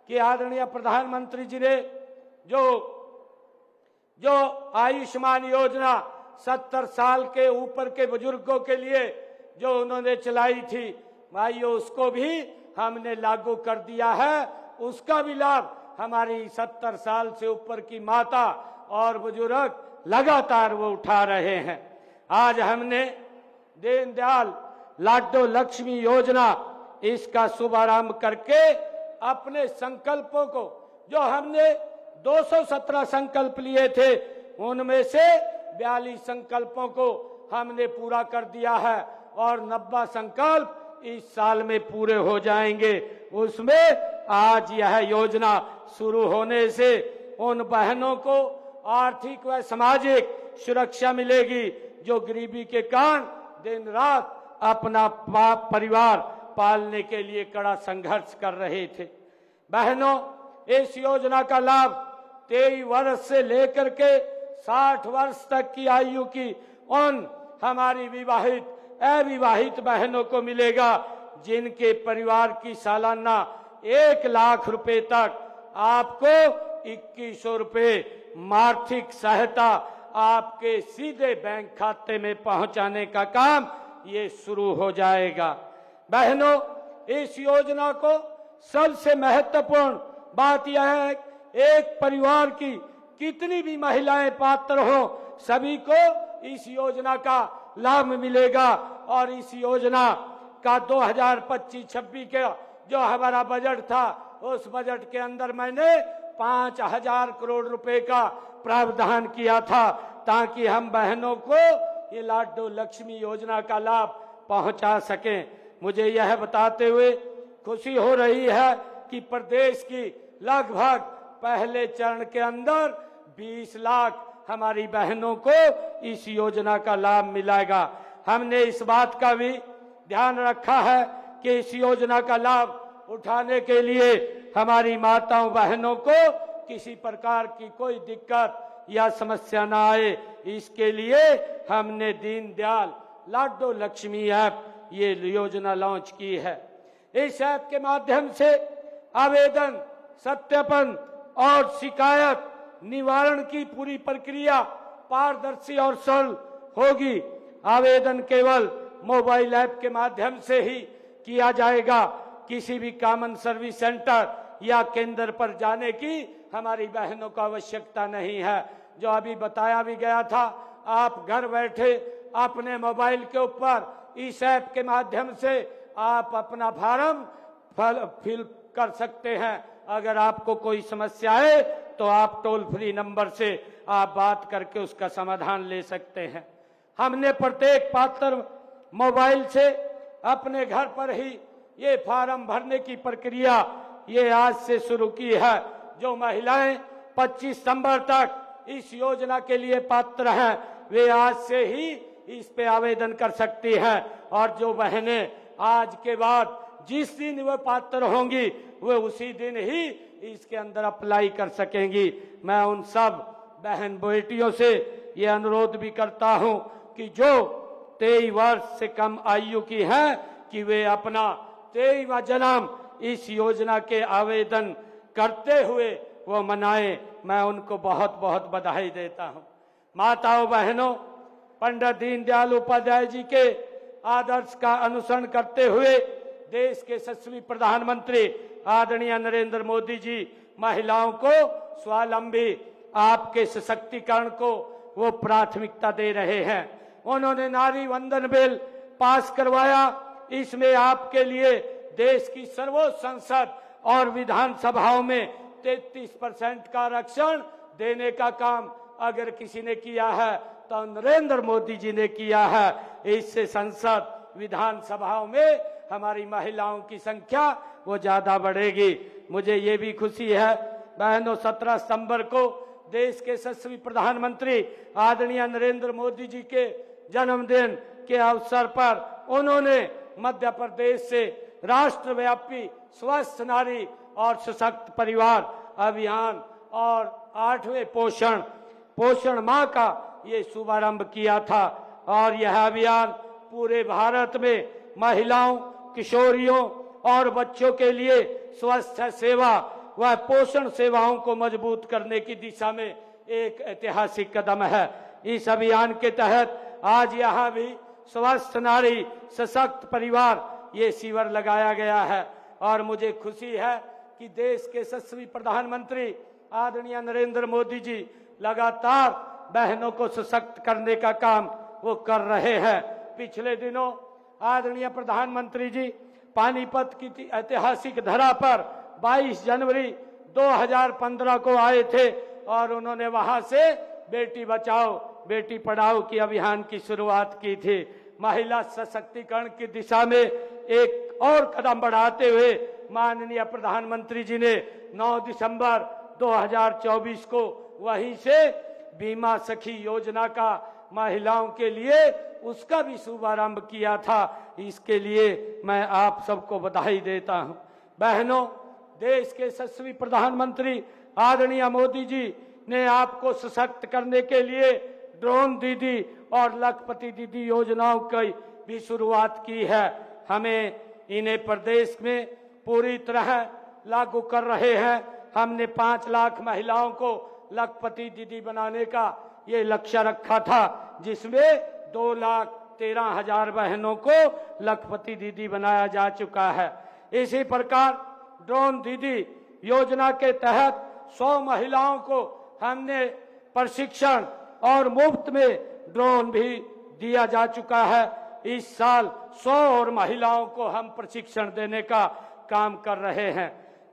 कि आदरणीय प्रधानमंत्री जी ने जो आयुष्मान योजना 70 साल के ऊपर के बुजुर्गों के लिए जो उन्होंने चलाई थी, भाइयों, उसको भी हमने लागू कर दिया है। उसका भी लाभ हमारी 70 साल से ऊपर की माता और बुजुर्ग लगातार वो उठा रहे हैं। आज हमने दीनदयाल लाडो लक्ष्मी योजना, इसका शुभारंभ करके अपने संकल्पों को, जो हमने 217 संकल्प लिए थे, उनमें से 42 संकल्पों को हमने पूरा कर दिया है और 90 संकल्प इस साल में पूरे हो जाएंगे। उसमें आज यह योजना शुरू होने से उन बहनों को आर्थिक व सामाजिक सुरक्षा मिलेगी जो गरीबी के कारण दिन रात अपना परिवार पालने के लिए कड़ा संघर्ष कर रहे थे। बहनों, इस योजना का लाभ 23 वर्ष से लेकर के 60 वर्ष तक की आयु की उन हमारी विवाहित अविवाहित बहनों को मिलेगा जिनके परिवार की सालाना 1 लाख रुपए तक आपको 2100 रुपए आर्थिक सहायता आपके सीधे बैंक खाते में पहुंचाने का काम ये शुरू हो जाएगा। बहनों, इस योजना को सबसे महत्वपूर्ण बात यह है, एक परिवार की कितनी भी महिलाएं पात्र हो, सभी को इस योजना का लाभ मिलेगा। और इस योजना का 2025-26 का जो हमारा बजट था, उस बजट के अंदर मैंने 5000 करोड़ रुपए का प्रावधान किया था ताकि हम बहनों को ये लाडो लक्ष्मी योजना का लाभ पहुंचा सकें। मुझे यह बताते हुए खुशी हो रही है कि प्रदेश की लगभग पहले चरण के अंदर 20 लाख हमारी बहनों को इस योजना का लाभ मिलेगा। हमने इस बात का भी ध्यान रखा है कि इस योजना का लाभ उठाने के लिए हमारी माताओं बहनों को किसी प्रकार की कोई दिक्कत या समस्या ना आए, इसके लिए हमने दीनदयाल लाडो लक्ष्मी ऐप ये योजना लॉन्च की है। इस ऐप के माध्यम से आवेदन, सत्यापन और शिकायत निवारण की पूरी प्रक्रिया पारदर्शी और सरल होगी। आवेदन केवल मोबाइल ऐप के माध्यम से ही किया जाएगा। किसी भी कॉमन सर्विस सेंटर या केंद्र पर जाने की हमारी बहनों को आवश्यकता नहीं है। जो अभी बताया भी गया था, आप घर बैठे अपने मोबाइल के ऊपर इस ऐप के माध्यम से आप अपना फॉर्म फिल कर सकते हैं। अगर आपको कोई समस्या है तो आप टोल फ्री नंबर से आप बात करके उसका समाधान ले सकते हैं। हमने प्रत्येक पात्र मोबाइल से अपने घर पर ही ये फॉर्म भरने की प्रक्रिया ये आज से शुरू की है। जो महिलाएं 25 सितंबर तक इस योजना के लिए पात्र हैं, वे आज से ही इस पे आवेदन कर सकती हैं। और जो बहनें आज के बाद जिस दिन वे पात्र होंगी, वे उसी दिन ही इसके अंदर अप्लाई कर सकेंगी। मैं उन सब बहन बेटियों से ये अनुरोध भी करता हूं कि जो 23 वर्ष से कम आयु की हैं कि वे अपना 23वां जन्म इस योजना के आवेदन करते हुए वो मनाएं। मैं उनको बहुत बहुत बधाई देता हूं। माताओं बहनों, पंडित दीनदयाल उपाध्याय जी के आदर्श का अनुसरण करते हुए देश के यशस्वी प्रधानमंत्री आदरणीय नरेंद्र मोदी जी महिलाओं को स्वावलंबी, आपके सशक्तिकरण को वो प्राथमिकता दे रहे हैं। उन्होंने नारी वंदन बिल पास करवाया। इसमें आपके लिए देश की सर्वोच्च संसद और विधानसभाओं में 33% का आरक्षण देने का काम अगर किसी ने किया है तो नरेंद्र मोदी जी ने किया है। इससे संसद विधानसभाओं में हमारी महिलाओं की संख्या वो ज्यादा बढ़ेगी। मुझे ये भी खुशी है बहनों, 17 सितंबर को देश के यशस्वी प्रधानमंत्री आदरणीय नरेंद्र मोदी जी के जन्मदिन के अवसर पर उन्होंने मध्य प्रदेश से राष्ट्रव्यापी स्वस्थ नारी और सशक्त परिवार अभियान और 8वें पोषण माह का ये शुभारंभ किया था और यह अभियान पूरे भारत में महिलाओं, किशोरियों और बच्चों के लिए स्वास्थ्य सेवा व पोषण सेवाओं को मजबूत करने की दिशा में एक ऐतिहासिक कदम है। इस अभियान के तहत आज यहाँ भी स्वस्थ नारी सशक्त परिवार ये शिविर लगाया गया है और मुझे खुशी है कि देश के यशस्वी प्रधानमंत्री आदरणीय नरेंद्र मोदी जी लगातार बहनों को सशक्त करने का काम वो कर रहे हैं। पिछले दिनों आदरणीय प्रधानमंत्री जी पानीपत की ऐतिहासिक धरा पर 22 जनवरी 2015 को आए थे और उन्होंने वहां से बेटी बचाओ बेटी पढ़ाओ की अभियान की शुरुआत की थी। महिला सशक्तिकरण की दिशा में एक और कदम बढ़ाते हुए माननीय प्रधानमंत्री जी ने 9 दिसंबर 2024 को वहीं से बीमा सखी योजना का महिलाओं के लिए उसका भी शुभारंभ किया था। इसके लिए मैं आप सबको बधाई देता हूं। बहनों, देश के यशस्वी प्रधानमंत्री आदरणीय मोदी जी ने आपको सशक्त करने के लिए ड्रोन दीदी और लखपति दीदी योजनाओं की भी शुरुआत की है। हमें इन्हें प्रदेश में पूरी तरह लागू कर रहे हैं। हमने 5 लाख महिलाओं को लखपति दीदी बनाने का ये लक्ष्य रखा था, जिसमें 2,13,000 बहनों को लखपति दीदी बनाया जा चुका है। इसी प्रकार ड्रोन दीदी योजना के तहत 100 महिलाओं को हमने प्रशिक्षण और मुफ्त में ड्रोन भी दिया जा चुका है। इस साल 100 और महिलाओं को हम प्रशिक्षण देने का काम कर रहे हैं।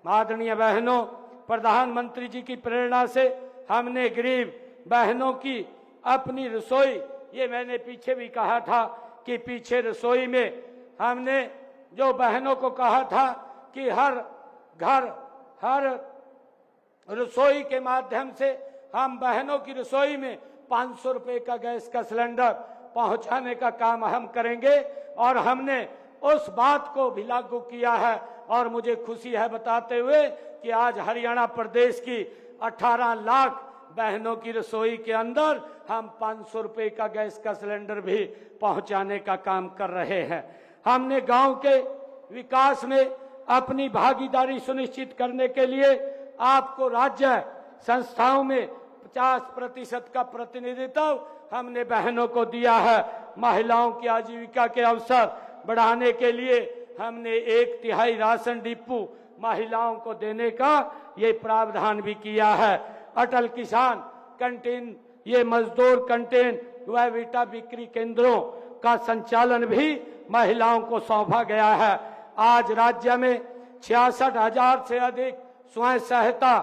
आदरणीय बहनों, प्रधानमंत्री जी की प्रेरणा से हमने गरीब बहनों की अपनी रसोई, ये मैंने पीछे भी कहा था कि पीछे रसोई में हमने जो बहनों को कहा था कि हर घर हर रसोई के माध्यम से हम बहनों की रसोई में 500 रुपए का गैस का सिलेंडर पहुंचाने का काम हम करेंगे और हमने उस बात को भी लागू किया है। और मुझे खुशी है बताते हुए कि आज हरियाणा प्रदेश की 18 लाख बहनों की रसोई के अंदर हम 500 रुपए का गैस का सिलेंडर भी पहुंचाने का काम कर रहे हैं। हमने गांव के विकास में अपनी भागीदारी सुनिश्चित करने के लिए आपको राज्य संस्थाओं में 50% का प्रतिनिधित्व हमने बहनों को दिया है। महिलाओं की आजीविका के अवसर बढ़ाने के लिए हमने 1/3 राशन डिपो महिलाओं को देने का ये प्रावधान भी किया है। अटल किसान कैंटीन, ये मजदूर कैंटीन व विटा बिक्री केंद्रों का संचालन भी महिलाओं को सौंपा गया है। आज राज्य में 66,000 से अधिक स्वयं सहायता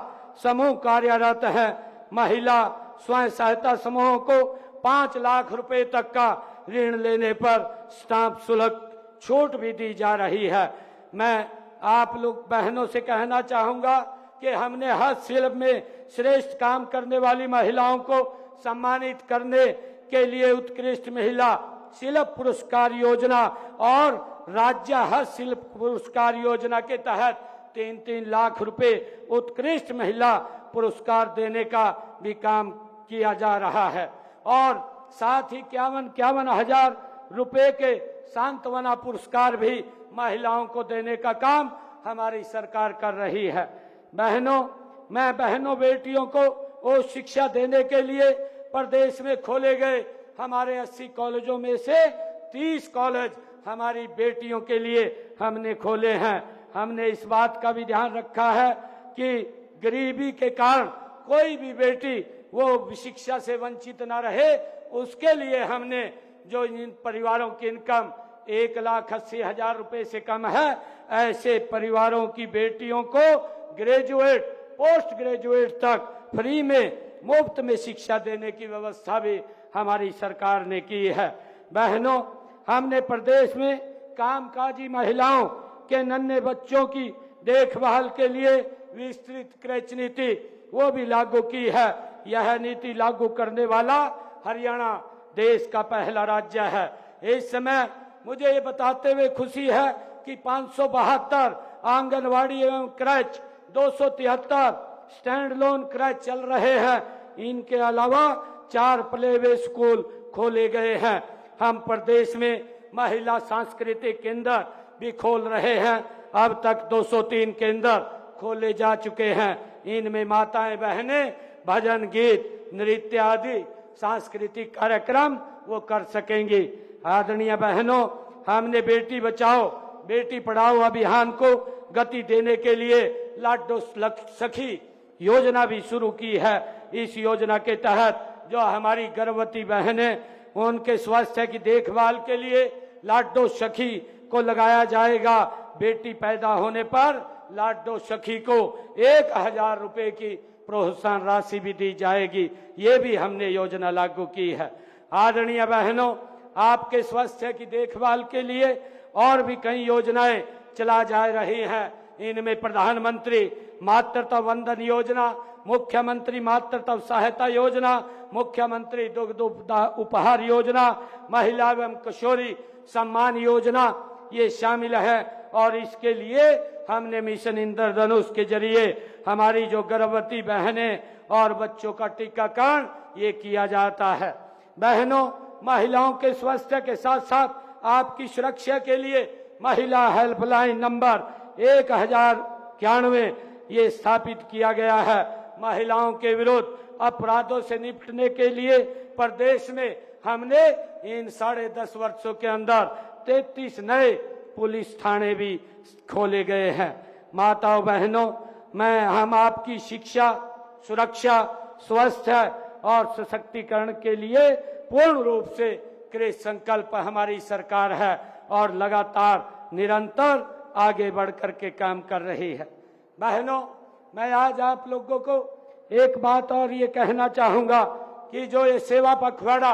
समूह कार्यरत हैं। महिला स्वयं सहायता समूहों को 5 लाख रुपए तक का ऋण लेने पर स्टाम्प शुल्क छूट भी दी जा रही है। मैं आप लोग बहनों से कहना चाहूंगा कि हमने हस्तशिल्प में श्रेष्ठ काम करने वाली महिलाओं को सम्मानित करने के लिए उत्कृष्ट महिला शिल्प पुरस्कार योजना और राज्य हस्तशिल्प पुरस्कार योजना के तहत 3-3 लाख रुपए उत्कृष्ट महिला पुरस्कार देने का भी काम किया जा रहा है और साथ ही 51 हजार रुपए के सांत्वना पुरस्कार भी महिलाओं को देने का काम हमारी सरकार कर रही है। बहनों, मैं बहनों बेटियों को वो शिक्षा देने के लिए प्रदेश में खोले गए हमारे 80 कॉलेजों में से 30 कॉलेज हमारी बेटियों के लिए हमने खोले हैं। हमने इस बात का भी ध्यान रखा है कि गरीबी के कारण कोई भी बेटी वो शिक्षा से वंचित न रहे, उसके लिए हमने जो इन परिवारों की इनकम 1,80,000 रुपए से कम है, ऐसे परिवारों की बेटियों को ग्रेजुएट, पोस्ट ग्रेजुएट तक फ्री में मुफ्त में शिक्षा देने की व्यवस्था भी हमारी सरकार ने की है। बहनों, हमने प्रदेश में कामकाजी महिलाओं के नन्हे बच्चों की देखभाल के लिए विस्तृत क्रच नीति वो भी लागू की है। यह नीति लागू करने वाला हरियाणा देश का पहला राज्य है। इस समय मुझे ये बताते हुए खुशी है कि 572 आंगनवाड़ी एवं क्रच, 273 स्टैंड लोन क्रच चल रहे हैं। इनके अलावा 4 प्लेवे स्कूल खोले गए हैं। हम प्रदेश में महिला सांस्कृतिक केंद्र भी खोल रहे हैं। अब तक 203 केंद्र खोले जा चुके हैं। इनमें माताएं बहनें भजन गीत नृत्य आदि सांस्कृतिक कार्यक्रम वो कर सकेंगी। आदरणीय बहनों, हमने बेटी बचाओ बेटी पढ़ाओ अभियान को गति देने के लिए लाडो सखी योजना भी शुरू की है। इस योजना के तहत जो हमारी गर्भवती बहनें उनके स्वास्थ्य की देखभाल के लिए लाडो सखी को लगाया जाएगा। बेटी पैदा होने पर लाडो सखी को 1000 रुपए की प्रोत्साहन राशि भी दी जाएगी। ये भी हमने योजना लागू की है। आदरणीय बहनों, आपके स्वास्थ्य की देखभाल के लिए और भी कई योजनाएं चला जा रही हैं। इनमें प्रधानमंत्री मातृत्व वंदन योजना, मुख्यमंत्री मातृत्व सहायता योजना, मुख्यमंत्री दुग्ध उपहार योजना, महिला एवं किशोरी सम्मान योजना ये शामिल है। और इसके लिए हमने मिशन इंद्रधनुष के जरिए हमारी जो गर्भवती बहनें और बच्चों का टीकाकरण ये किया जाता है। बहनों, महिलाओं के स्वास्थ्य के साथ साथ आपकी सुरक्षा के लिए महिला हेल्पलाइन नंबर 1091 ये स्थापित किया गया है। महिलाओं के विरुद्ध अपराधों से निपटने के लिए प्रदेश में हमने इन 10.5 वर्षों के अंदर 33 नए पुलिस थाने भी खोले गए हैं। माताओं बहनों, हम आपकी शिक्षा, सुरक्षा, स्वास्थ्य और सशक्तिकरण के लिए पूर्ण रूप से कृत संकल्प हमारी सरकार है और लगातार निरंतर आगे बढ़ कर के काम कर रही है। बहनों, मैं आज आप लोगों को एक बात और ये कहना चाहूंगा कि जो ये सेवा पखवाड़ा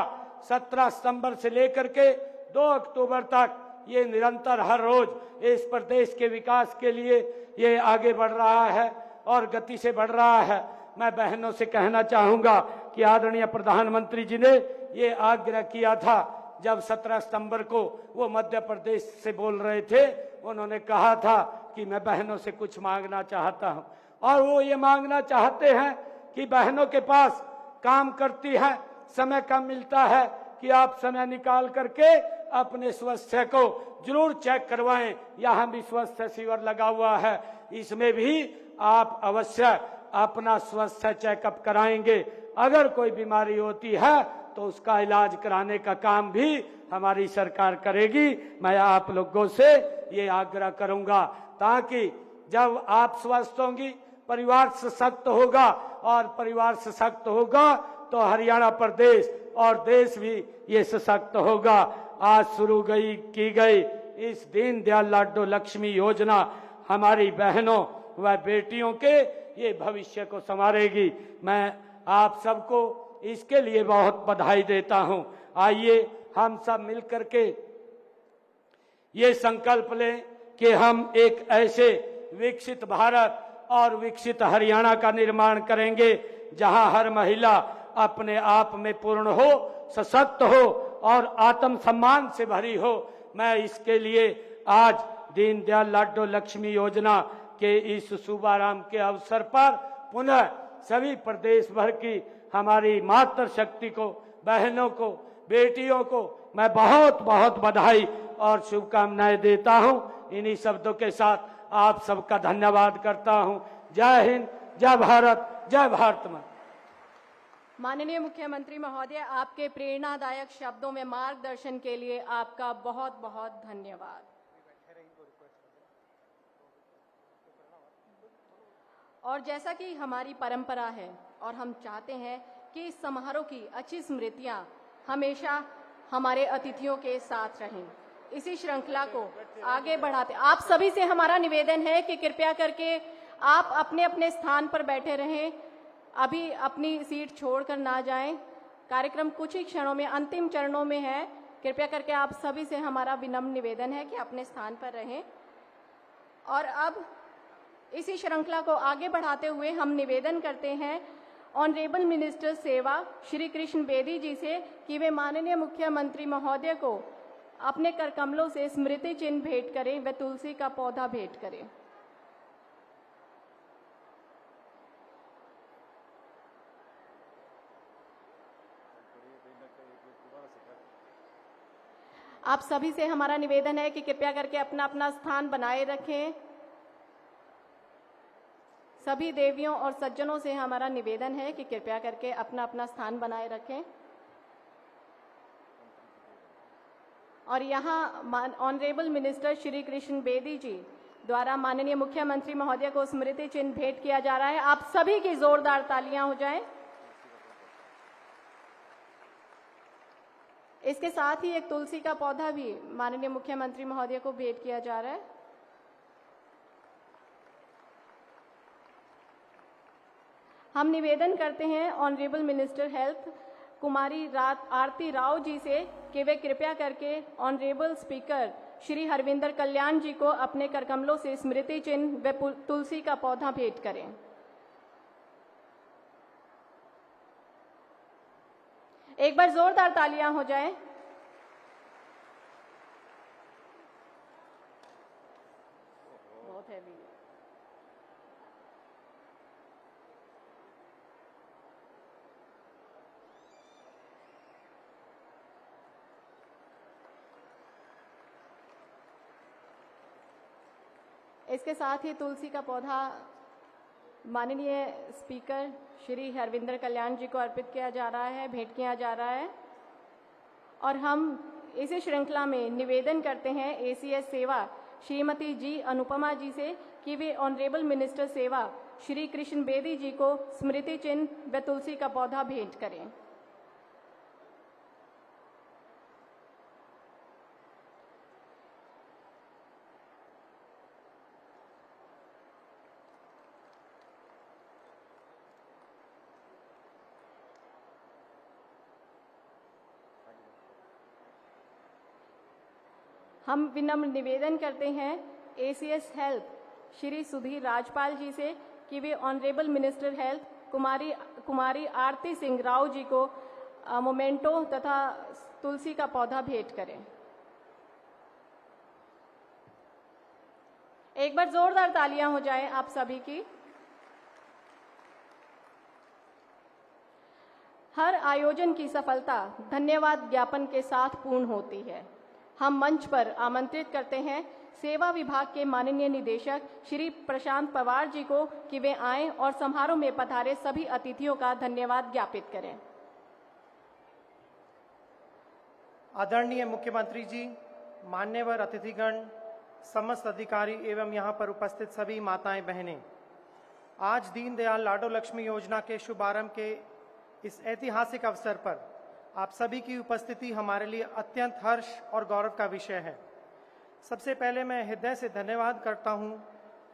17 सितंबर से लेकर के 2 अक्टूबर तक ये निरंतर हर रोज इस प्रदेश के विकास के लिए ये आगे बढ़ रहा है और गति से बढ़ रहा है। मैं बहनों से कहना चाहूंगा कि आदरणीय प्रधानमंत्री जी ने ये आग्रह किया था जब 17 सितंबर को वो मध्य प्रदेश से बोल रहे थे। उन्होंने कहा था कि मैं बहनों से कुछ मांगना चाहता हूं और वो ये मांगना चाहते हैं कि बहनों के पास काम करती है, समय कम मिलता है कि आप समय निकाल करके अपने स्वास्थ्य को जरूर चेक करवाएं। यहाँ भी स्वास्थ्य शिविर लगा हुआ है, इसमें भी आप अवश्य अपना स्वास्थ्य चेकअप कराएंगे। अगर कोई बीमारी होती है तो उसका इलाज कराने का काम भी हमारी सरकार करेगी। मैं आप लोगों से ये आग्रह करूंगा ताकि जब आप स्वस्थ होंगी परिवार सशक्त होगा और परिवार सशक्त होगा तो हरियाणा प्रदेश और देश भी ये सशक्त होगा। आज शुरू की गई इस दीनदयाल लाडो लक्ष्मी योजना हमारी बहनों व बेटियों के ये भविष्य को संवारेगी। मैं आप सबको इसके लिए बहुत बधाई देता हूं। आइए हम सब मिलकर के ये संकल्प लें कि हम एक ऐसे विकसित भारत और विकसित हरियाणा का निर्माण करेंगे जहां हर महिला अपने आप में पूर्ण हो, सशक्त हो और आत्मसम्मान से भरी हो। मैं इसके लिए आज दीनदयाल लाडो लक्ष्मी योजना के इस शुभारंभ के अवसर पर पुनः सभी प्रदेश भर की हमारी मातृशक्ति को, बहनों को, बेटियों को मैं बहुत बहुत बधाई और शुभकामनाएं देता हूं। इन्हीं शब्दों के साथ आप सबका धन्यवाद करता हूं। जय हिंद, जय भारत, जय भारत मां। माननीय मुख्यमंत्री महोदय, आपके प्रेरणादायक शब्दों में मार्गदर्शन के लिए आपका बहुत बहुत धन्यवाद। और जैसा कि हमारी परंपरा है और हम चाहते हैं कि इस समारोह की अच्छी स्मृतियां हमेशा हमारे अतिथियों के साथ रहें, इसी श्रृंखला को आगे बढ़ाते आप सभी से हमारा निवेदन है कि कृपया करके आप अपने अपने स्थान पर बैठे रहें, अभी अपनी सीट छोड़कर ना जाएं। कार्यक्रम कुछ ही क्षणों में अंतिम चरणों में है। कृपया करके आप सभी से हमारा विनम्र निवेदन है कि अपने स्थान पर रहें। और अब इसी श्रृंखला को आगे बढ़ाते हुए हम निवेदन करते हैं ऑनरेबल मिनिस्टर सेवा श्री कृष्ण बेदी जी से कि वे माननीय मुख्यमंत्री महोदय को अपने कर कमलों से स्मृति चिन्ह भेंट करें व तुलसी का पौधा भेंट करें। आप सभी से हमारा निवेदन है कि कृपया करके अपना अपना स्थान बनाए रखें। सभी देवियों और सज्जनों से हमारा निवेदन है कि कृपया करके अपना अपना स्थान बनाए रखें। और यहाँ ऑनरेबल मिनिस्टर श्री कृष्ण बेदी जी द्वारा माननीय मुख्यमंत्री महोदय को स्मृति चिन्ह भेंट किया जा रहा है। आप सभी की जोरदार तालियां हो जाएं। इसके साथ ही एक तुलसी का पौधा भी माननीय मुख्यमंत्री महोदय को भेंट किया जा रहा है। हम निवेदन करते हैं ऑनरेबल मिनिस्टर हेल्थ कुमारी आरती राव जी से कि वे कृपया करके ऑनरेबल स्पीकर श्री हरविंदर कल्याण जी को अपने करकमलों से स्मृति चिन्ह व तुलसी का पौधा भेंट करें। एक बार जोरदार तालियां हो जाएं। बहुत हैवी है। इसके साथ ही तुलसी का पौधा माननीय स्पीकर श्री हरविंदर कल्याण जी को अर्पित किया जा रहा है, भेंट किया जा रहा है। और हम इसी श्रृंखला में निवेदन करते हैं एसीएस सेवा श्रीमती जी अनुपमा जी से कि वे ऑनरेबल मिनिस्टर सेवा श्री कृष्ण बेदी जी को स्मृति चिन्ह व तुलसी का पौधा भेंट करें। हम विनम्र निवेदन करते हैं एसीएस हेल्थ श्री सुधीर राजपाल जी से कि वे ऑनरेबल मिनिस्टर हेल्थ कुमारी आरती सिंह राव जी को मोमेंटो तथा तुलसी का पौधा भेंट करें। एक बार जोरदार तालियां हो जाएं आप सभी की। हर आयोजन की सफलता धन्यवाद ज्ञापन के साथ पूर्ण होती है। हम मंच पर आमंत्रित करते हैं सेवा विभाग के माननीय निदेशक श्री प्रशांत पवार जी को कि वे आएं और समारोह में पधारे सभी अतिथियों का धन्यवाद ज्ञापित करें। आदरणीय मुख्यमंत्री जी, मान्यवर अतिथिगण, समस्त अधिकारी एवं यहाँ पर उपस्थित सभी माताएं बहनें, आज दीनदयाल लाडो लक्ष्मी योजना के शुभारंभ के इस ऐतिहासिक अवसर पर आप सभी की उपस्थिति हमारे लिए अत्यंत हर्ष और गौरव का विषय है। सबसे पहले मैं हृदय से धन्यवाद करता हूं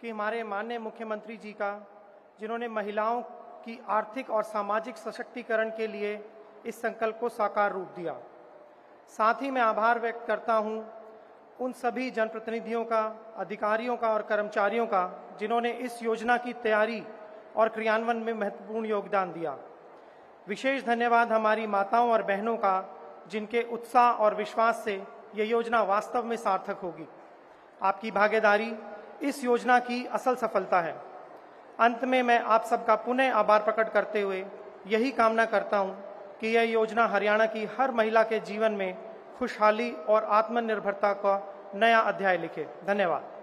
कि हमारे माननीय मुख्यमंत्री जी का, जिन्होंने महिलाओं की आर्थिक और सामाजिक सशक्तिकरण के लिए इस संकल्प को साकार रूप दिया। साथ ही मैं आभार व्यक्त करता हूं उन सभी जनप्रतिनिधियों का, अधिकारियों का और कर्मचारियों का जिन्होंने इस योजना की तैयारी और क्रियान्वयन में महत्वपूर्ण योगदान दिया। विशेष धन्यवाद हमारी माताओं और बहनों का, जिनके उत्साह और विश्वास से ये योजना वास्तव में सार्थक होगी। आपकी भागीदारी इस योजना की असल सफलता है। अंत में मैं आप सबका पुनः आभार प्रकट करते हुए यही कामना करता हूं कि यह योजना हरियाणा की हर महिला के जीवन में खुशहाली और आत्मनिर्भरता का नया अध्याय लिखे। धन्यवाद।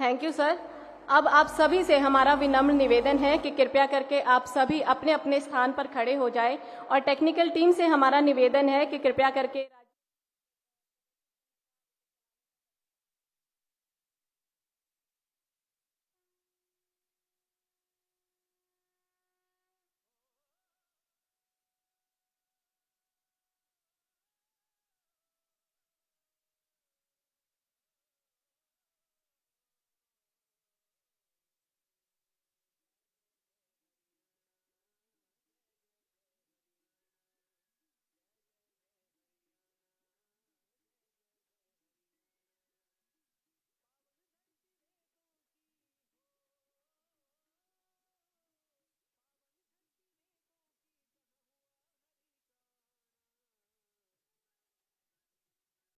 Thank you sir. अब आप सभी से हमारा विनम्र निवेदन है कि कृपया करके आप सभी अपने अपने स्थान पर खड़े हो जाएं और टेक्निकल टीम से हमारा निवेदन है कि कृपया करके